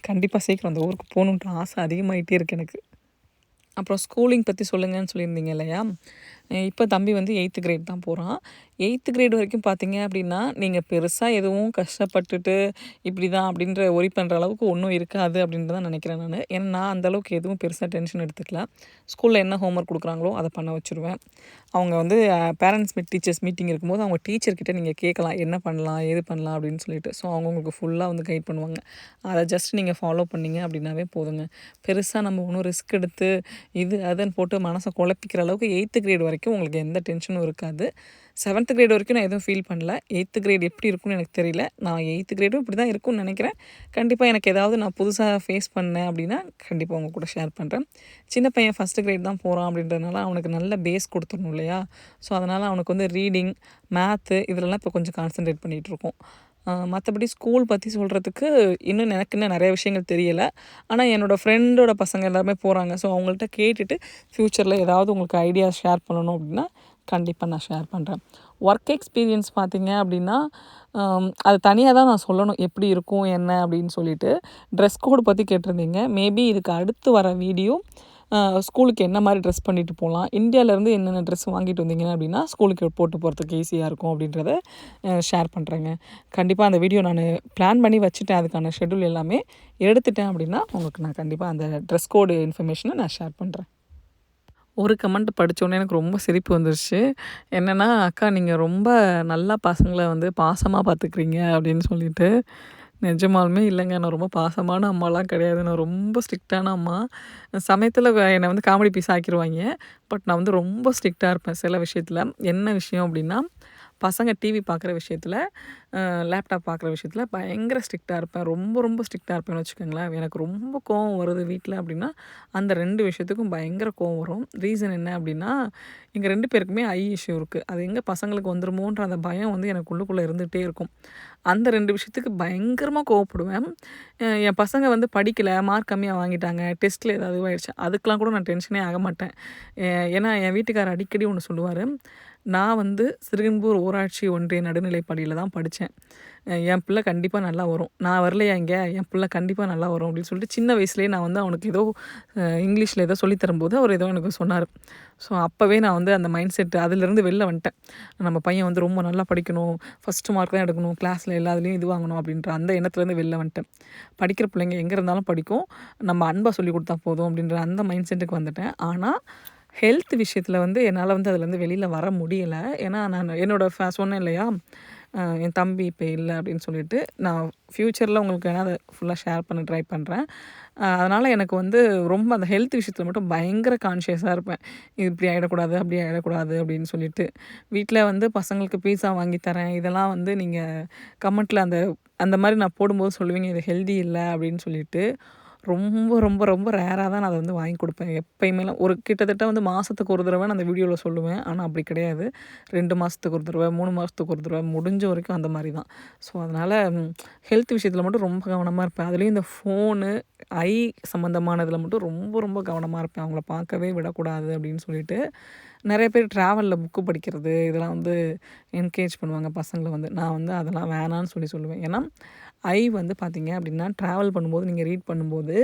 கண்டிப்பாக சீக்கிரம் அந்த ஊருக்கு போகணுன்ற ஆசை அதிகமாகிட்டே இருக்குது எனக்கு. அப்புறம் ஸ்கூலிங் பற்றி சொல்லுங்கன்னு சொல்லியிருந்தீங்க இல்லையா? இப்போ தம்பி வந்து 8th கிரேட் தான் போகிறான். 8th கிரேட் வரைக்கும் பார்த்தீங்க அப்படின்னா, நீங்கள் பெருசாக எதுவும் கஷ்டப்பட்டுட்டு இப்படி தான் அப்படின்ற ஒரி பண்ணுற அளவுக்கு ஒன்றும் இருக்காது அப்படின்ட்டு தான் நினைக்கிறேன் நான். ஏன்னா நான் அந்தளவுக்கு எதுவும் பெருசாக டென்ஷன் எடுத்துக்கல. ஸ்கூலில் என்ன ஹோம்ஒர்க் கொடுக்குறாங்களோ அதை பண்ண வச்சுருவேன். அவங்க வந்து பேரண்ட்ஸ் டீச்சர்ஸ் மீட்டிங் இருக்கும்போது அவங்க டீச்சர்கிட்ட நீங்கள் கேட்கலாம், என்ன பண்ணலாம், ஏது பண்ணலாம் அப்படின்னு சொல்லிட்டு. ஸோ அவங்க உங்களுக்கு ஃபுல்லாக வந்து கைட் பண்ணுவாங்க. அதை ஜஸ்ட் நீங்கள் ஃபாலோ பண்ணிங்க அப்படின்னாவே போதுங்க. பெருசாக நம்ம ஒன்றும் ரிஸ்க் எடுத்து இது அதுன்னு போட்டு மனசை குழப்பிக்கிற அளவுக்கு 8th கிரேட் வரைக்கும் உங்களுக்கு எந்த டென்ஷனும் இருக்காது. 7th கிரேட் வரைக்கும் நான் எதுவும் ஃபீல் பண்ணல. 8th கிரேட் எப்படி இருக்கும்னு எனக்கு தெரியல. நான் 8th கிரேடும் இப்படி தான் இருக்கும்னு நினைக்கிறேன். கண்டிப்பாக எனக்கு ஏதாவது நான் புதுசாக ஃபேஸ் பண்ணேன் அப்படின்னா கண்டிப்பாக உங்கள் கூட ஷேர் பண்ணுறேன். சின்ன பையன் 1st கிரேட் தான் போகிறான் அப்படின்றதுனால அவனுக்கு நல்ல பேஸ் கொடுத்துடணும் இல்லையா? ஸோ அதனால் அவனுக்கு வந்து ரீடிங், மேத்து இதிலலாம் இப்போ கொஞ்சம் கான்சன்ட்ரேட் பண்ணிகிட்ருக்கோம். மற்றபடி ஸ்கூல் பற்றி சொல்கிறதுக்கு இன்னும் நிறைய விஷயங்கள் தெரியலை. ஆனால் என்னோடய ஃப்ரெண்டோட பசங்க எல்லாருமே போகிறாங்க. ஸோ அவங்கள்ட்ட கேட்டுட்டு ஃப்யூச்சரில் ஏதாவது உங்களுக்கு ஐடியாஸ் ஷேர் பண்ணணும் அப்படின்னா கண்டிப்பாக நான் ஷேர் பண்ணுறேன். ஒர்க் எக்ஸ்பீரியன்ஸ் பார்த்தீங்க அப்படின்னா அது தனியாக தான் நான் சொல்லணும், எப்படி இருக்கும் என்ன அப்படின்னு சொல்லிட்டு. ட்ரெஸ் கோடு பற்றி கேட்டிருந்தீங்க. மேபி இதுக்கு அடுத்து வர வீடியோ ஸ்கூலுக்கு என்ன மாதிரி ட்ரெஸ் பண்ணிட்டு போகலாம், இந்தியாவிலேருந்து என்னென்ன ட்ரெஸ் வாங்கிட்டு வந்தீங்க அப்படின்னா ஸ்கூலுக்கு போட்டு போகிறதுக்கு ஈஸியாக இருக்கும் அப்படின்றத ஷேர் பண்ணுறேங்க. கண்டிப்பாக அந்த வீடியோ நான் பிளான் பண்ணி வச்சுட்டேன். அதுக்கான ஷெட்யூல் எல்லாமே எடுத்துட்டேன் அப்படின்னா உங்களுக்கு நான் கண்டிப்பாக அந்த ட்ரெஸ் கோடு இன்ஃபர்மேஷனை நான் ஷேர் பண்ணுறேன். ஒரு கமெண்ட் படித்தோன்னே எனக்கு ரொம்ப சிரிப்பு வந்துருச்சு. என்னென்னா, அக்கா நீங்கள் ரொம்ப நல்லா பசங்களை வந்து பாசமாக பார்த்துக்கிறீங்க அப்படின்னு சொல்லிட்டு. நிஜமாலுமே இல்லைங்க, நான் ரொம்ப பாசமான அம்மாலாம் கிடையாது. நான் ரொம்ப ஸ்ட்ரிக்டான அம்மா. சமயத்தில் என்னை வந்து காமெடி பீஸ் ஆக்கிருவாங்க. பட் நான் வந்து ரொம்ப ஸ்ட்ரிக்டாக இருப்பேன் சில விஷயத்தில். என்ன விஷயம் அப்படின்னா, பசங்க டிவி பார்க்குற விஷயத்தில், லேப்டாப் பார்க்குற விஷயத்தில் பயங்கர ஸ்ட்ரிக்டாக இருப்பேன். ரொம்ப ஸ்ட்ரிக்டாக இருப்பேன்னு வச்சுக்கோங்களேன். எனக்கு ரொம்ப கோவம் வருது வீட்டில் அப்படின்னா, அந்த 2 விஷயத்துக்கும் பயங்கர கோவம் வரும். ரீசன் என்ன அப்படின்னா, எங்கள் 2 பேருக்குமே ஐ இஷ்யூ இருக்குது. அது எங்கே பசங்களுக்கு வந்துருமோன்ற அந்த பயம் வந்து எனக்கு உள்ளுக்குள்ளே இருந்துகிட்டே இருக்கும். அந்த 2 விஷயத்துக்கு பயங்கரமாக கோவப்படுவேன். என் பசங்க வந்து படிக்கலை, மார்க் கம்மியாக வாங்கிட்டாங்க, டெஸ்ட்டில் ஏதாவது இதுவாகிடுச்சு, அதுக்கெலாம் கூட நான் டென்ஷனே ஆக மாட்டேன். ஏன்னா என் வீட்டுக்காரர் அடிக்கடி ஒன்று சொல்லுவார், நான் வந்து சிறுகன்பூர் ஊராட்சி ஒன்றிய நடுநிலைப்பள்ளியில தான் படித்தேன். என் பிள்ளை கண்டிப்பாக நல்லா வரும். நான் வரலையா இங்கே, என் பிள்ளை கண்டிப்பாக நல்லா வரும் அப்படின்னு சொல்லிட்டு சின்ன வயசுலேயே நான் வந்து அவனுக்கு ஏதோ இங்கிலீஷில் ஏதோ சொல்லி தரும்போது அவர் ஏதோ எனக்கு சொன்னார். ஸோ அப்போவே நான் வந்து அந்த மைண்ட் செட் அதிலேருந்து வெளில வந்துட்டேன். நம்ம பையன் வந்து ரொம்ப நல்லா படிக்கணும், ஃபஸ்ட்டு மார்க் தான் எடுக்கணும், கிளாஸில் எல்லாத்துலேயும் இது வாங்கணும் அப்படின்ற அந்த எண்ணத்துலேருந்து வெளில வந்துட்டேன். படிக்கிற பிள்ளைங்க எங்கே இருந்தாலும் படிக்கும், நம்ம அன்பாக சொல்லி கொடுத்தா போதும் அப்படின்ற அந்த மைண்ட் செட்டுக்கு வந்துட்டேன். ஆனால் ஹெல்த் விஷயத்தில் வந்து என்னால் வந்து அதுலேருந்து வெளியில் வர முடியலை. ஏன்னா நான் சொன்னேன் இல்லையா, என் தம்பி இப்போ இல்லை அப்படின்னு சொல்லிட்டு, நான் ஃப்யூச்சரில் உங்களுக்கு வேணால் அதை ஃபுல்லாக ஷேர் பண்ண ட்ரை பண்ணுறேன். அதனால் எனக்கு வந்து ரொம்ப அந்த ஹெல்த் விஷயத்தில் மட்டும் பயங்கர கான்ஷியஸாக இருப்பேன். இது இப்படி ஆகிடக்கூடாது, அப்படி ஆகிடக்கூடாது அப்படின்னு சொல்லிட்டு. வீட்டில் வந்து பசங்களுக்கு பீஸா வாங்கி தரேன், இதெல்லாம் வந்து நீங்கள் கமெண்ட்டில் அந்த அந்த மாதிரி நான் போடும்போது சொல்லுவீங்க இது ஹெல்தி இல்லை அப்படின்னு சொல்லிட்டு. ரொம்ப ரொம்ப ரொம்ப ரேராக தான் நான் அதை வந்து வாங்கி கொடுப்பேன். எப்பயுமேலாம் ஒரு கிட்டத்தட்ட வந்து மாதத்துக்கு ஒரு தடவை நான் அந்த வீடியோவில் சொல்லுவேன். ஆனால் அப்படி கிடையாது. 2 மாதத்துக்கு ஒரு தடவை, 3 மாதத்துக்கு ஒரு தடவை, முடிஞ்ச வரைக்கும் அந்த மாதிரி தான். ஸோ அதனால் ஹெல்த் விஷயத்தில் மட்டும் ரொம்ப கவனமாக இருப்பேன். அதுலேயும் இந்த ஃபோனு, ஐ சம்மந்தமானதில் மட்டும் ரொம்ப ரொம்ப கவனமாக இருப்பேன். அவங்கள பார்க்கவே விடக்கூடாது அப்படின்னு சொல்லிட்டு. நிறைய பேர் ட்ராவலில் புக்கு படிக்கிறது இதெல்லாம் வந்து என்கரேஜ் பண்ணுவாங்க பசங்களை வந்து. நான் வந்து அதெல்லாம் வேணான்னு சொல்லுவேன். ஏன்னா ஐ வந்து பார்த்தீங்க அப்படின்னா ட்ராவல் பண்ணும்போது நீங்கள் ரீட் பண்ணும்போது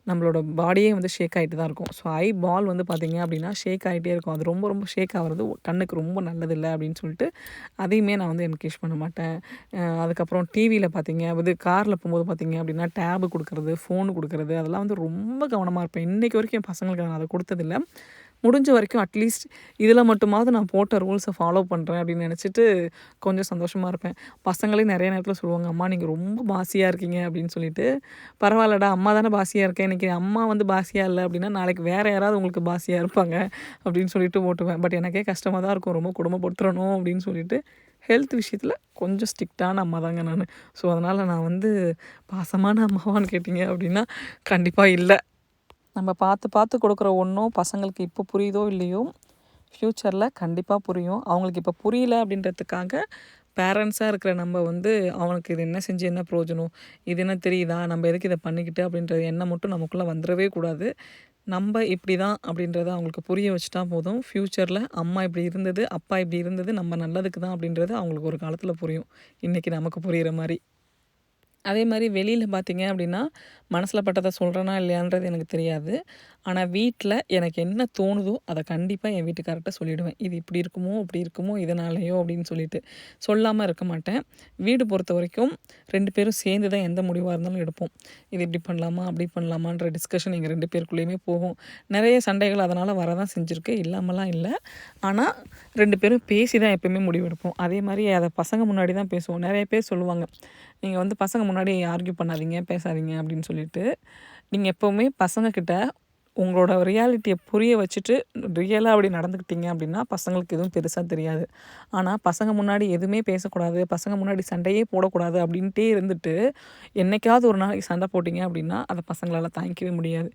நம்மளோட பாடியே வந்து ஷேக் ஆகிட்டு தான் இருக்கும். ஸோ ஐ பால் வந்து பார்த்தீங்க அப்படின்னா ஷேக் ஆகிட்டே இருக்கும். அது ரொம்ப ரொம்ப ஷேக் ஆகிறது கண்ணுக்கு ரொம்ப நல்லதில்லை அப்படின்னு சொல்லிட்டு அதையுமே நான் வந்து என்கரேஜ் பண்ண மாட்டேன். அதுக்கப்புறம் டிவியில் பார்த்தீங்க அது காரில் போகும்போது பார்த்தீங்க அப்படின்னா டேபு கொடுக்குறது, ஃபோனு கொடுக்குறது அதெல்லாம் வந்து ரொம்ப கவனமாக இருப்பேன். இன்றைக்கி வரைக்கும் என் பசங்களுக்கு நான் அதை கொடுத்ததில்ல. முடிஞ்ச வரைக்கும் அட்லீஸ்ட் இதில் மட்டுமாவது நான் போட்ட ரூல்ஸை ஃபாலோ பண்ணுறேன் அப்படின்னு நினச்சிட்டு கொஞ்சம் சந்தோஷமாக இருப்பேன். பசங்களே நிறைய நேரத்தில் சொல்லுவாங்க, அம்மா நீங்கள் ரொம்ப பாசியாக இருக்கீங்க அப்படின்னு சொல்லிட்டு. பரவாயில்லடா, அம்மா தானே பாசியாக இருக்கேன், இன்றைக்கி அம்மா வந்து பாசியாக இல்லை அப்படின்னா நாளைக்கு வேறு யாராவது உங்களுக்கு பாசியாக இருப்பாங்க அப்படின்னு சொல்லிட்டு ஓட்டுவேன். பட் எனக்கே கஷ்டமாக தான் இருக்கும், ரொம்ப குடும்பப்படுத்துறணும் அப்படின்னு சொல்லிட்டு. ஹெல்த் விஷயத்தில் கொஞ்சம் ஸ்ட்ரிக்டான அம்மா தாங்க நான். ஸோ அதனால் நான் வந்து பாசமான அம்மாவான்னு கேட்டிங்க அப்படின்னா கண்டிப்பாக இல்லை. நம்ம பார்த்து பார்த்து கொடுக்குற ஒன்றும் பசங்களுக்கு இப்போ புரியுதோ இல்லையோ, ஃப்யூச்சரில் கண்டிப்பாக புரியும். அவங்களுக்கு இப்போ புரியல அப்படின்றதுக்காக பேரண்ட்ஸாக இருக்கிற நம்ம வந்து அவனுக்கு இது என்ன செஞ்சு என்ன பிரயோஜனம், இது என்ன தெரியுதா, நம்ம எதுக்கு இதை பண்ணிக்கிட்டு அப்படின்ற எண்ணம் மட்டும் நமக்குள்ளே வந்துடவே கூடாது. நம்ம இப்படி தான் அப்படின்றத அவங்களுக்கு புரிய வச்சுட்டா போதும். ஃப்யூச்சரில் அம்மா இப்படி இருந்தது, அப்பா இப்படி இருந்தது, நம்ம நல்லதுக்கு தான் அப்படின்றது அவங்களுக்கு ஒரு காலத்தில் புரியும். இன்றைக்கி நமக்கு புரிகிற மாதிரி. அதே மாதிரி வெளியில் பார்த்தீங்க அப்படின்னா, மனசில் பட்டதை சொல்கிறேனா இல்லையான்றது எனக்கு தெரியாது. ஆனால் வீட்டில் எனக்கு என்ன தோணுதோ அதை கண்டிப்பாக என் வீட்டுக்காரர்ட்ட சொல்லிவிடுவேன். இது இப்படி இருக்குமோ, அப்படி இருக்குமோ, இதனாலேயோ அப்படின்னு சொல்லிட்டு. சொல்லாமல் இருக்க மாட்டேன். வீடு பொறுத்த வரைக்கும் 2 பேரும் சேர்ந்து தான் எந்த முடிவாக இருந்தாலும் எடுப்போம். இது இப்படி பண்ணலாமா, அப்படி பண்ணலாமான்ற டிஸ்கஷன் எங்கள் 2 பேருக்குள்ளேயுமே போகும். நிறைய சண்டைகள் அதனால் வரதான் செஞ்சுருக்கு, இல்லாமலாம் இல்லை. ஆனால் 2 பேரும் பேசி தான் எப்பயுமே முடிவெடுப்போம். அதே மாதிரி அதை பசங்க முன்னாடி தான் பேசுவோம். நிறைய பேர் சொல்லுவாங்க, நீங்கள் வந்து பசங்க முன்னாடி ஆர்கியூ பண்ணாதீங்க, பேசாதீங்க அப்படின்னு சொல்லிட்டு. நீங்கள் எப்போவுமே பசங்கக்கிட்ட உங்களோட ரியாலிட்டியை புரிய வச்சுட்டு ரியலாக அப்படி நடந்துக்கிட்டீங்க அப்படின்னா பசங்களுக்கு எதுவும் பெருசாக தெரியாது. ஆனால் பசங்க முன்னாடி எதுவுமே பேசக்கூடாது, பசங்க முன்னாடி சண்டையே போடக்கூடாது அப்படின்ட்டே இருந்துட்டு என்றைக்காவது ஒரு நாளைக்கு சண்டை போட்டிங்க அப்படின்னா அதை பசங்களால் தாங்கிக்கவே முடியாது.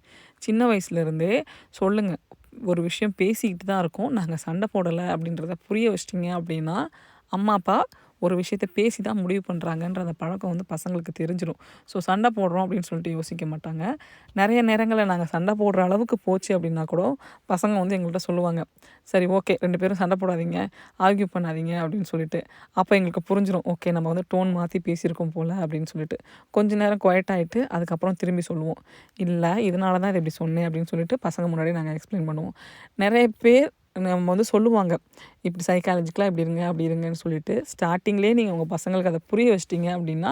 சின்ன வயசுலேருந்தே சொல்லுங்கள், ஒரு விஷயம் பேசிக்கிட்டு தான் இருக்கோம், நாங்கள் சண்டை போடலை அப்படின்றத புரிய வச்சிட்டிங்க அப்படின்னா அம்மா அப்பா ஒரு விஷயத்த பேசி தான் முடிவு பண்ணுறாங்கன்ற அந்த பழக்கம் வந்து பசங்களுக்கு தெரிஞ்சிடும். ஸோ சண்டை போடுறோம் அப்படின்னு சொல்லிட்டு யோசிக்க மாட்டாங்க. நிறைய நேரங்களில் நாங்கள் சண்டை போடுற அளவுக்கு போச்சு அப்படின்னா கூட பசங்க வந்து எங்கள்கிட்ட சொல்லுவாங்க, சரி ஓகே 2 பேரும் சண்டை போடாதீங்க, ஆர்கியூ பண்ணாதீங்க அப்படின்னு சொல்லிட்டு. அப்போ எங்களுக்கு புரிஞ்சிடும், ஓகே நம்ம வந்து டோன் மாற்றி பேசியிருக்கோம் போல் அப்படின்னு சொல்லிட்டு. கொஞ்ச நேரம் குவைட் ஆகிட்டு அதுக்கப்புறம் திரும்பி சொல்லுவோம், இல்லை இதனால தான் இதை இப்படி சொன்னேன் அப்படின்னு சொல்லிட்டு பசங்க முன்னாடி நாங்கள் எக்ஸ்பிளைன் பண்ணுவோம். நிறைய பேர் நம்ம வந்து சொல்லுவாங்க, இப்படி சைக்காலஜிக்கலாக இப்படி இருங்க அப்படி இருங்கன்னு சொல்லிட்டு. ஸ்டார்டிங்லேயே நீங்கள் உங்கள் பசங்களுக்கு அதை புரிய வச்சிட்டிங்க அப்படின்னா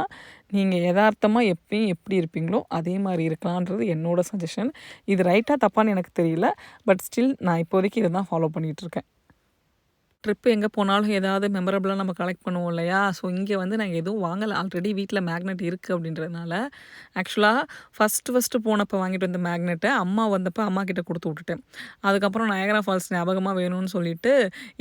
நீங்கள் எதார்த்தமாக எப்பயும் எப்படி இருப்பீங்களோ அதே மாதிரி இருக்கலான்றது என்னோடய சஜஷன். இது ரைட்டாக தப்பான்னு எனக்கு தெரியல. பட் ஸ்டில் நான் இப்போதைக்கு இதை தான் ஃபாலோ பண்ணிகிட்ருக்கேன். ட்ரிப்பு எங்கே போனாலும் ஏதாவது மெமரபிளாக நம்ம கலெக்ட் பண்ணுவோம் இல்லையா? ஸோ இங்கே வந்து நாங்கள் எதுவும் வாங்கலை. ஆல்ரெடி வீட்டில் மேக்னெட் இருக்குது அப்படின்றதுனால. ஆக்சுவலாக ஃபஸ்ட்டு போனப்போ வாங்கிட்டு வந்த மேக்னெட்டை அம்மா வந்தப்போ அம்மாக்கிட்ட கொடுத்து விட்டுட்டேன். அதுக்கப்புறம் நயகரா ஃபால்ஸ் ஞாபகமாக வேணும்னு சொல்லிட்டு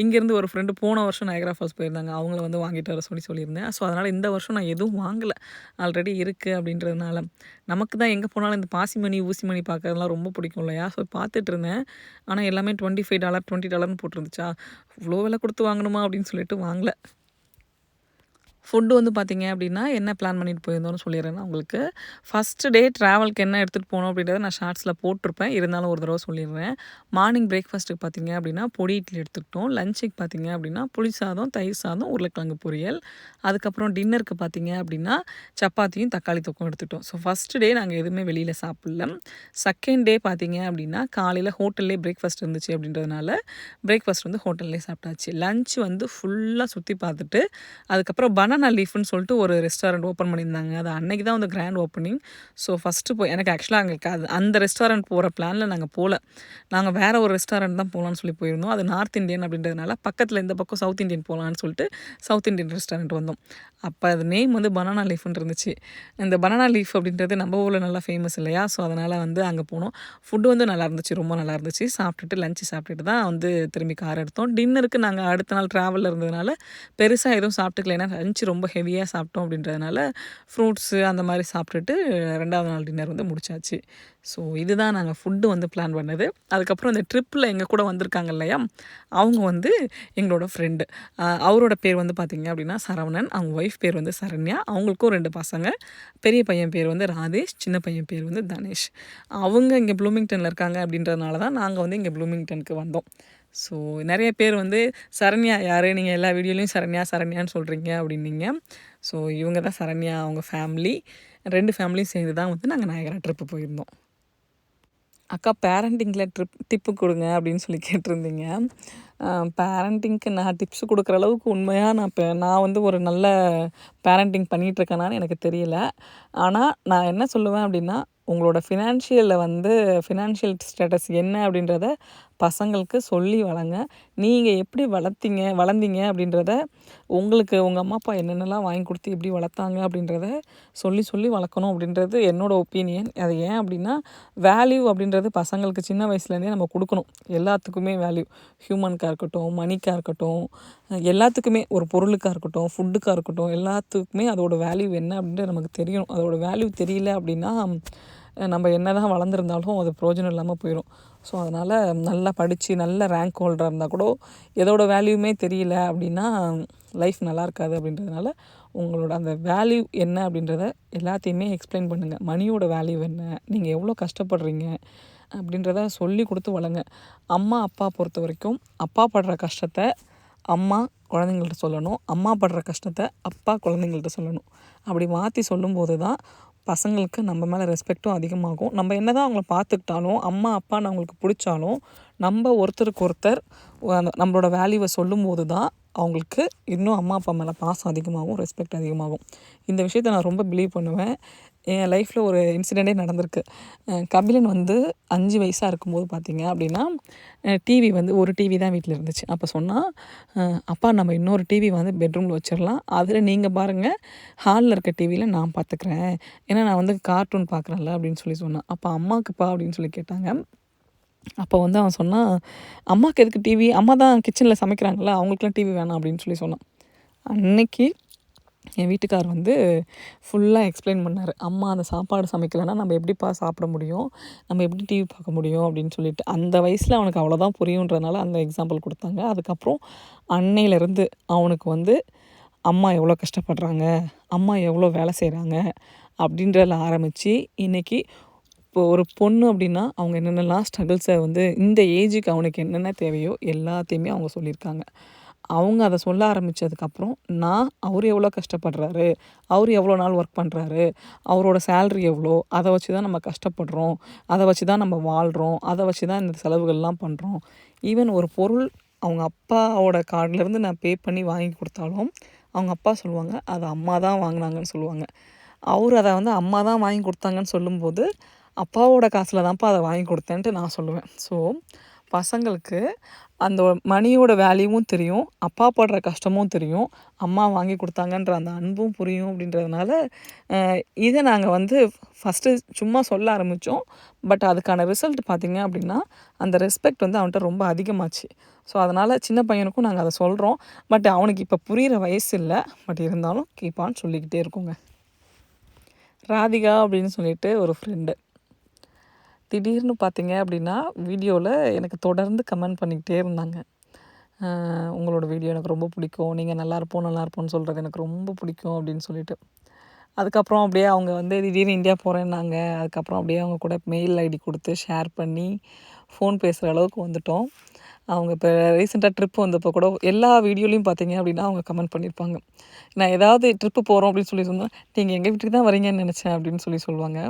இங்கேருந்து ஒரு ஃப்ரெண்டு போன வருஷம் நயகரா ஃபால்ஸ் போயிருந்தாங்க. அவங்கள வந்து வாங்கிட்டு வர சொல்லியிருந்தேன். ஸோ அதனால் இந்த வருஷம் நான் எதுவும் வாங்கலை. ஆல்ரெடி இருக்குது அப்படின்றதுனால. நமக்கு தான் எங்கே போனாலும் இந்த பாசிமணி, ஊசிமணி பார்க்கறதுலாம் ரொம்ப பிடிக்கும் இல்லையா? ஸோ பார்த்துட்டு இருந்தேன். ஆனால் எல்லாமே $25 $20ன்னு போட்டிருந்துச்சா, இவ்வளோ விலை கொடுத்து வாங்கணுமா அப்படின்னு சொல்லிட்டு வாங்கல. ஃபுட்டு வந்து பார்த்திங்க அப்படின்னா என்ன பிளான் பண்ணிட்டு போயிருந்தோம்னு சொல்லிடுறேன் நான் உங்களுக்கு. ஃபஸ்ட்டு டே ட்ராவலுக்கு என்ன எடுத்துகிட்டு போனோம் அப்படின்றத நான் ஷார்ட்ஸில் போட்டிருப்பேன். இருந்தாலும் ஒரு தடவை சொல்லிடுறேன். மார்னிங் பிரேக்ஃபாஸ்ட்டுக்கு பார்த்திங்க அப்படின்னா பொடி இட்லி எடுத்துக்கிட்டோம். லஞ்சுக்கு பார்த்திங்க அப்படின்னா புளி சாதம், தயிர் சாதம், உருளைக்கிழங்கு பொரியல். அதுக்கப்புறம் டின்னருக்கு பார்த்திங்க அப்படின்னா சப்பாத்தியும் தக்காளி தொக்கும் எடுத்துக்கிட்டோம். ஸோ ஃபஸ்ட்டு டே நாங்கள் எதுவுமே வெளியில் சாப்பிடல. செகண்ட் டே பார்த்திங்க அப்படின்னா காலையில் ஹோட்டல்லே பிரேக்ஃபாஸ்ட் இருந்துச்சு அப்படின்றதுனால பிரேக்ஃபாஸ்ட் வந்து ஹோட்டல்லே சாப்பிட்டாச்சு. லஞ்ச் வந்து ஃபுல்லாக சுற்றி பார்த்துட்டு அதுக்கப்புறம் பனானா லீஃப்னு சொல்லிட்டு ஒரு ரெஸ்டாரண்ட் ஓப்பன் பண்ணியிருந்தாங்க. அது அன்னைக்கு தான் வந்து கிராண்ட் ஓப்பனிங். ஸோ ஃபஸ்ட்டு எனக்கு ஆக்சுவலாக எங்களுக்கு அந்த ரெஸ்டாரண்ட் போகிற பிளானில் நாங்கள் போகல. நாங்கள் வேறு ஒரு ரெஸ்டாரண்ட் தான் போகலான்னு சொல்லி போயிருந்தோம். அது நார்த் இந்தியன் அப்படின்றதுனால பக்கத்தில் இந்த பக்கம் சவுத் இந்தியன் போகலான்னு சொல்லிட்டு சவுத் இந்தியன் ரெஸ்டாரண்ட் வந்தோம். அப்போ அது நேம் வந்து பனானா லீஃப்னு இருந்துச்சு. இந்த பனானா லீஃப் அப்படின்றது நம்ம ஊரில் நல்லா ஃபேமஸ் இல்லையா? ஸோ அதனால் வந்து அங்கே போனோம். ஃபுட்டு வந்து நல்லா இருந்துச்சு, ரொம்ப நல்லா இருந்துச்சு. சாப்பிட்டுட்டு லஞ்சு சாப்பிட்டுட்டு தான் வந்து திரும்பி கார் எடுத்தோம். டின்னருக்கு நாங்கள் அடுத்த நாள் ட்ராவலில் இருந்ததுனால பெருசாக எதுவும் சாப்பிட்டுக்கல. ஏன்னா லஞ்ச் ரொம்ப ஹெவியாக சாப்பிட்டோம் அப்படின்றதுனால ஃப்ரூட்ஸு அந்த மாதிரி சாப்பிட்டுட்டு 2வது நாள் டின்னர் வந்து முடிச்சாச்சு. ஸோ இதுதான் நாங்கள் ஃபுட்டு வந்து பிளான் பண்ணது. அதுக்கப்புறம் இந்த ட்ரிப்பில் எங்கள் கூட வந்திருக்காங்க இல்லையா, அவங்க வந்து எங்களோட ஃப்ரெண்டு. அவரோட பேர் வந்து பார்த்திங்க அப்படின்னா சரவணன். அவங்க ஒய்ஃப் பேர் வந்து சரண்யா. அவங்களுக்கும் 2 பசங்க. பெரிய பையன் பேர் வந்து ராதேஷ், சின்ன பையன் பேர் வந்து தனேஷ். அவங்க இங்கே ப்ளூமிங்டனில் இருக்காங்க அப்படின்றதுனால தான் நாங்கள் வந்து இங்கே ப்ளூமிங்டனுக்கு வந்தோம். ஸோ நிறைய பேர் வந்து சரண்யா யார், நீங்கள் எல்லா வீடியோலையும் சரண்யா சரண்யான்னு சொல்கிறீங்க அப்படின்னீங்க. ஸோ இவங்க தான் சரண்யா, அவங்க ஃபேமிலி. 2 ஃபேமிலியும் சேர்ந்து தான் வந்து நாங்கள் நாயகரா ட்ரிப்பு போயிருந்தோம். அக்கா பேரண்டிங்கில் டிப்பு கொடுங்க அப்படின்னு சொல்லி கேட்டிருந்தீங்க. பேரண்டிங்க்கு நான் டிப்ஸ் கொடுக்குற அளவுக்கு உண்மையாக நான் வந்து ஒரு நல்ல பேரண்டிங் பண்ணிகிட்ருக்கேனான்னு எனக்கு தெரியல. ஆனால் நான் என்ன சொல்லுவேன் அப்படின்னா, உங்களோட ஃபினான்ஷியல் ஸ்டேட்டஸ் என்ன அப்படின்றத பசங்களுக்கு சொல்லி வளங்க. நீங்கள் எப்படி வளர்ந்தீங்க அப்படின்றத உங்களுக்கு உங்கள் அம்மா அப்பா என்னென்னலாம் வாங்கி கொடுத்து எப்படி வளர்த்தாங்க அப்படின்றத சொல்லி வளர்க்கணும் அப்படின்றது என்னோடய ஒப்பீனியன். அது ஏன் அப்படின்னா, வேல்யூ அப்படின்றது பசங்களுக்கு சின்ன வயசுலேருந்தே நம்ம கொடுக்கணும். எல்லாத்துக்குமே வேல்யூ, ஹியூமனுக்காக இருக்கட்டும், மணிக்காக இருக்கட்டும், எல்லாத்துக்குமே, ஒரு பொருளுக்காக இருக்கட்டும், ஃபுட்டுக்காக இருக்கட்டும், எல்லாத்துக்குமே அதோடய வேல்யூ என்ன அப்படின்றது நமக்கு தெரியணும். அதோடய வேல்யூ தெரியல அப்படின்னா நம்ம என்ன தான் வளர்ந்துருந்தாலும் அது பிரயோஜனம் இல்லாமல் போயிடும். ஸோ அதனால் நல்லா படித்து நல்ல ரேங்க் ஹோல்டராக இருந்தால் கூட எதோட வேல்யூமே தெரியல அப்படின்னா லைஃப் நல்லா இருக்காது. அப்படின்றதுனால உங்களோட அந்த வேல்யூ என்ன அப்படின்றத எல்லாத்தையுமே எக்ஸ்பிளைன் பண்ணுங்கள். மணியோட வேல்யூ என்ன, நீங்கள் எவ்வளோ கஷ்டப்படுறீங்க அப்படின்றத சொல்லி கொடுத்து வளங்க. அம்மா அப்பா பொறுத்த வரைக்கும் அப்பா படுற கஷ்டத்தை அம்மா குழந்தைங்கள்ட்ட சொல்லணும், அம்மா படுற கஷ்டத்தை அப்பா குழந்தைங்கள்ட்ட சொல்லணும். அப்படி மாற்றி சொல்லும்போது தான் பசங்களுக்கு நம்ம மேலே ரெஸ்பெக்ட்டும் அதிகமாகும். நம்ம என்ன தான் அவங்கள பார்த்துக்கிட்டாலும், அம்மா அப்பான்னு அவங்களுக்கு பிடிச்சாலும், நம்ம ஒருத்தருக்கு ஒருத்தர் நம்மளோட வேல்யூவை சொல்லும்போது தான் அவங்களுக்கு இன்னும் அம்மா அப்பா மேலே பாசம் அதிகமாகும், ரெஸ்பெக்ட் அதிகமாகும். இந்த விஷயத்த நான் ரொம்ப பிலீவ் பண்ணுவேன். என் லைஃப்பில் ஒரு இன்சிடெண்ட்டே நடந்திருக்கு. கபிலன் வந்து 5 வயசாக இருக்கும்போது பார்த்திங்க அப்படின்னா, டிவி வந்து ஒரு டிவி தான் வீட்டில் இருந்துச்சு. அப்போ சொன்னால், அப்பா நம்ம இன்னொரு டிவி வந்து பெட்ரூமில் வச்சிடலாம், அதில் நீங்கள் பாருங்கள், ஹாலில் இருக்க டிவியில் நான் பார்த்துக்கிறேன், ஏன்னா நான் வந்து கார்ட்டூன் பார்க்குறேன்ல அப்படின்னு சொன்னான். அப்போ அம்மாவுக்குப்பா அப்படின்னு சொல்லி கேட்டாங்க. அப்போ வந்து அவன் சொன்னான், அம்மாவுக்கு எதுக்கு டிவி, அம்மா தான் கிச்சனில் சமைக்கிறாங்களா, அவங்களுக்குலாம் டிவி வேணாம் அப்படின்னு சொன்னான். அன்னைக்கு என் வீட்டுக்கார் வந்து ஃபுல்லாக எக்ஸ்பிளைன் பண்ணார். அம்மா அந்த சாப்பாடு சமைக்கலைன்னா நம்ம எப்படிப்பா சாப்பிட முடியும், நம்ம எப்படி டிவி பார்க்க முடியும் அப்படின்னு சொல்லிட்டு. அந்த வயசில் அவனுக்கு அவ்வளோதான் புரியுன்றதுனால அந்த எக்ஸாம்பிள் கொடுத்தாங்க. அதுக்கப்புறம் அன்னையிலேருந்து அவனுக்கு வந்து அம்மா எவ்வளோ கஷ்டப்படுறாங்க, அம்மா எவ்வளோ வேலை செய்கிறாங்க அப்படின்றதில் ஆரம்பித்து இன்றைக்கி இப்போ ஒரு பொண்ணு அப்படின்னா அவங்க என்னென்னலாம் ஸ்ட்ரகிள்ஸை வந்து இந்த ஏஜுக்கு அவனுக்கு என்னென்ன தேவையோ எல்லாத்தையுமே அவங்க சொல்லியிருக்காங்க. அவங்க அதை சொல்ல ஆரம்பித்ததுக்கப்புறம் அவர் எவ்வளோ கஷ்டப்படுறாரு, அவர் எவ்வளோ நாள் ஒர்க் பண்ணுறாரு, அவரோட சேல்ரி எவ்வளோ, அதை வச்சு தான் நம்ம கஷ்டப்படுறோம், அதை வச்சு தான் நம்ம வாழ்கிறோம், அதை வச்சு தான் இந்த செலவுகள்லாம் பண்ணுறோம். ஈவன் ஒரு பொருள் அவங்க அப்பாவோட கார்ட்லேருந்து நான் பே பண்ணி வாங்கி கொடுத்தாலும் அவங்க அப்பா சொல்லுவாங்க, அது அம்மா தான் வாங்கினாங்கன்னு சொல்லுவாங்க. அவர் அதை வந்து அம்மா தான் வாங்கி கொடுத்தாங்கன்னு சொல்லும்போது அப்பாவோட காசில் தான்ப்பா அதை வாங்கி கொடுத்தேன்ட்டு நான் சொல்லுவேன். ஸோ பசங்களுக்கு அந்த மணியோட வேல்யூவும் தெரியும், அப்பா படுற கஷ்டமும் தெரியும், அம்மா வாங்கி கொடுத்தாங்கன்ற அந்த அன்பும் புரியும். அப்படின்றதுனால இதை நாங்கள் வந்து ஃபஸ்ட்டு சும்மா சொல்ல ஆரம்பித்தோம். பட் அதுக்கான ரிசல்ட் பார்த்திங்க அப்படின்னா அந்த ரெஸ்பெக்ட் வந்து அவன்கிட்ட ரொம்ப அதிகமாச்சு. ஸோ அதனால் சின்ன பையனுக்கும் நாங்கள் அதை சொல்கிறோம். பட் அவனுக்கு இப்போ புரிகிற வயசு இல்லை. பட் இருந்தாலும் கீப்பான்னு சொல்லிக்கிட்டே இருக்கோங்க. ராதிகா அப்படின்னு சொல்லிட்டு ஒரு ஃப்ரெண்டு திடீர்னு பார்த்திங்க அப்படின்னா வீடியோவில் எனக்கு தொடர்ந்து கமெண்ட் பண்ணிக்கிட்டே இருந்தாங்க. உங்களோட வீடியோ எனக்கு ரொம்ப பிடிக்கும், நீங்கள் நல்லாயிருப்போம்னு சொல்கிறது எனக்கு ரொம்ப பிடிக்கும் அப்படின்னு சொல்லிட்டு. அதுக்கப்புறம் அப்படியே அவங்க வந்து திடீர்னு இந்தியா போகிறேன்னாங்க. அதுக்கப்புறம் அப்படியே அவங்க கூட மெயில் ஐடி கொடுத்து ஷேர் பண்ணி ஃபோன் பேசுகிற அளவுக்கு வந்துட்டோம். அவங்க இப்போ ரீசெண்டாக ட்ரிப் வந்தப்போ கூட எல்லா வீடியோலையும் பார்த்தீங்க அப்படின்னா அவங்க கமெண்ட் பண்ணியிருப்பாங்க. நான் ஏதாவது ட்ரிப்பு போகிறோம் அப்படின்னு சொல்லி சொன்னால், நீங்கள் எங்கள் வீட்டுக்கு தான் வரீங்கன்னு நினச்சேன் அப்படின்னு சொல்லுவாங்க.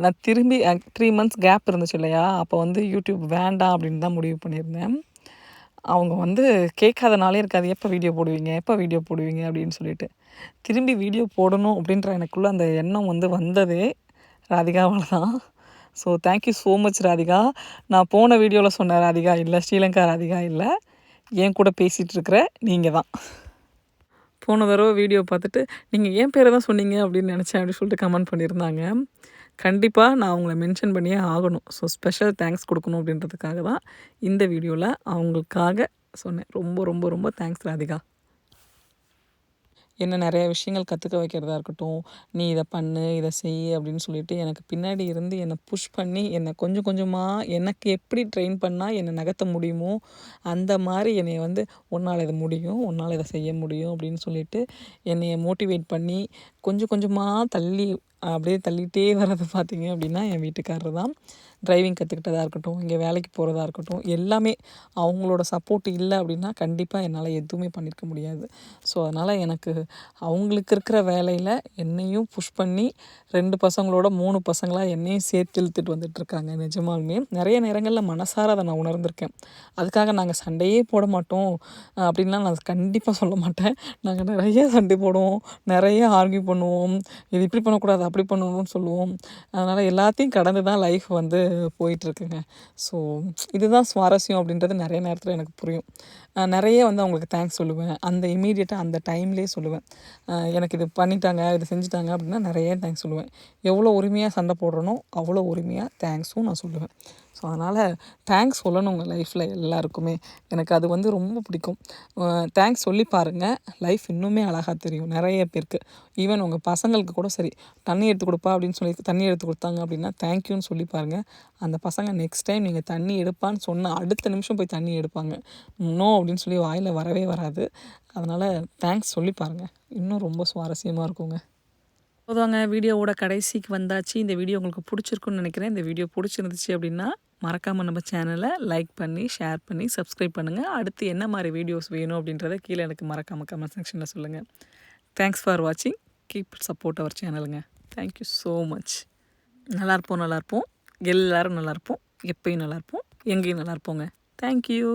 நான் திரும்பி 3 மந்த்ஸ் கேப் இருந்துச்சு இல்லையா, அப்போ வந்து யூடியூப் வேண்டாம் அப்படின்னு தான் முடிவு பண்ணியிருந்தேன். அவங்க வந்து கேட்காத நாளே இருக்காது, எப்போ வீடியோ போடுவீங்க எப்போ வீடியோ போடுவீங்க அப்படின்னு சொல்லிட்டு. திரும்பி வீடியோ போடணும் அப்படின்ற எனக்குள்ளே அந்த எண்ணம் வந்து வந்ததே ராதிகாவால் தான். So thank you so much Radhika. நான் போன வீடியோவில் சொன்ன ராதிகா இல்லை, ஸ்ரீலங்கா ராதிகா இல்லை, என் கூட பேசிகிட்ருக்கிற நீங்கள் தான். போன தடவை வீடியோ பார்த்துட்டு நீங்கள் என் பேரை தான் சொன்னீங்க அப்படின்னு நினச்சேன் அப்படின்னு சொல்லிட்டு கமெண்ட் பண்ணியிருந்தாங்க. கண்டிப்பாக நான் அவங்கள மென்ஷன் பண்ணியே ஆகணும். ஸோ ஸ்பெஷல் தேங்க்ஸ் கொடுக்கணும் அப்படின்றதுக்காக தான் இந்த வீடியோவில் அவங்களுக்காக சொன்னேன். ரொம்ப ரொம்ப ரொம்ப தேங்க்ஸ் ராதிகா. என்ன நிறைய விஷயங்கள் கற்றுக்க வைக்கிறதா இருக்கட்டும், நீ இதை பண்ணு இதை செய் அப்படின்னு சொல்லிட்டு எனக்கு பின்னாடி இருந்து என்னை புஷ் பண்ணி என்னை கொஞ்சம் கொஞ்சமாக எனக்கு எப்படி ட்ரெயின் பண்ணால் என்னை நகர்த்த முடியுமோ அந்த மாதிரி என்னை வந்து உன்னால் இது முடியும், உன்னால் இதை செய்ய முடியும் அப்படின்னு சொல்லிட்டு என்னைய மோட்டிவேட் பண்ணி கொஞ்சம் கொஞ்சமாக அப்படியே தள்ளிகிட்டே வர்றது பார்த்தீங்க அப்படின்னா என் வீட்டுக்காரர் தான். டிரைவிங் கற்றுக்கிட்டதா இருக்கட்டும், இங்கே வேலைக்கு போகிறதா இருக்கட்டும், எல்லாமே அவங்களோட சப்போர்ட் இல்லை அப்படின்னா கண்டிப்பாக என்னால் எதுவுமே பண்ணியிருக்க முடியாது. ஸோ அதனால் எனக்கு அவங்களுக்கு இருக்கிற வேலையில் என்னையும் புஷ் பண்ணி 2 பசங்களோட 3 பசங்களாக என்னையும் சேர்த்து இழுத்துட்டு வந்துட்டுருக்காங்க. நிஜமாலுமே நிறைய நேரங்களில் மனசார அதை நான் உணர்ந்திருக்கேன். அதுக்காக நாங்கள் சண்டையே போட மாட்டோம் அப்படின்லாம் நான் கண்டிப்பாக சொல்ல மாட்டேன். நாங்கள் நிறைய சண்டை போடுவோம், நிறைய ஆர்கியூ பண்ணுவோம், இது இப்படி பண்ணக்கூடாது அப்படி பண்ணணும்னு சொல்லுவோம். அதனால் எல்லாத்தையும் கடந்து தான் லைஃப் வந்து போயிட்டுருக்குங்க. ஸோ இதுதான் சுவாரஸ்யம் அப்படின்றது நிறைய நேரத்தில் எனக்கு புரியும். நிறைய வந்து அவங்களுக்கு தேங்க்ஸ் சொல்லுவேன். அந்த இம்மீடியட்டாக அந்த டைம்லேயே சொல்லுவேன். எனக்கு இது பண்ணிட்டாங்க, இது செஞ்சுட்டாங்க அப்படின்னா நிறைய தேங்க்ஸ் சொல்லுவேன். எவ்வளோ உரிமையாக சண்டை போடுறனோ அவ்வளோ உரிமையாக தேங்க்ஸும் நான் சொல்லுவேன். ஸோ அதனால் தேங்க்ஸ் சொல்லணுங்க லைஃப்பில் எல்லாருக்குமே. எனக்கு அது வந்து ரொம்ப பிடிக்கும். தேங்க்ஸ் சொல்லி பாருங்கள், லைஃப் இன்னுமே அழகாக தெரியும் நிறைய பேருக்கு. ஈவன் உங்கள் பசங்களுக்கு கூட சரி, தண்ணி எடுத்து கொடுப்பா அப்படின்னு சொல்லி தண்ணி எடுத்து கொடுத்தாங்க அப்படின்னா தேங்க்யூன்னு சொல்லி பாருங்கள். அந்த பசங்க நெக்ஸ்ட் டைம் நீங்கள் தண்ணி எடுப்பான்னு சொன்ன அடுத்த நிமிஷம் போய் தண்ணி எடுப்பாங்க. நோ அப்படின்னு சொல்லி வாயில் வரவே வராது. அதனால் தேங்க்ஸ் சொல்லி பாருங்கள், இன்னும் ரொம்ப சுவாரஸ்யமாக இருக்குங்க. போதாங்க, வீடியோவோட கடைசிக்கு வந்தாச்சு. இந்த வீடியோ உங்களுக்கு பிடிச்சிருக்குன்னு நினைக்கிறேன். இந்த வீடியோ பிடிச்சிருந்துச்சு அப்படின்னா மறக்காமல் நம்ம சேனலை லைக் பண்ணி ஷேர் பண்ணி சப்ஸ்கிரைப் பண்ணுங்கள். அடுத்து என்ன மாதிரி வீடியோஸ் வேணும் அப்படின்றத கீழே எனக்கு மறக்காமல் கமெண்ட் செக்ஷனில் சொல்லுங்கள். தேங்க்ஸ் ஃபார் வாட்சிங். கீப் சப்போர்ட் அவர் சேனலுங்க. Thank you so much. நல்லாயிருப்போம், எல்லோரும் நல்லாயிருப்போம், எப்பயும் நல்லாயிருப்போம், எங்கேயும் நல்லாயிருப்போங்க. தேங்க்யூ.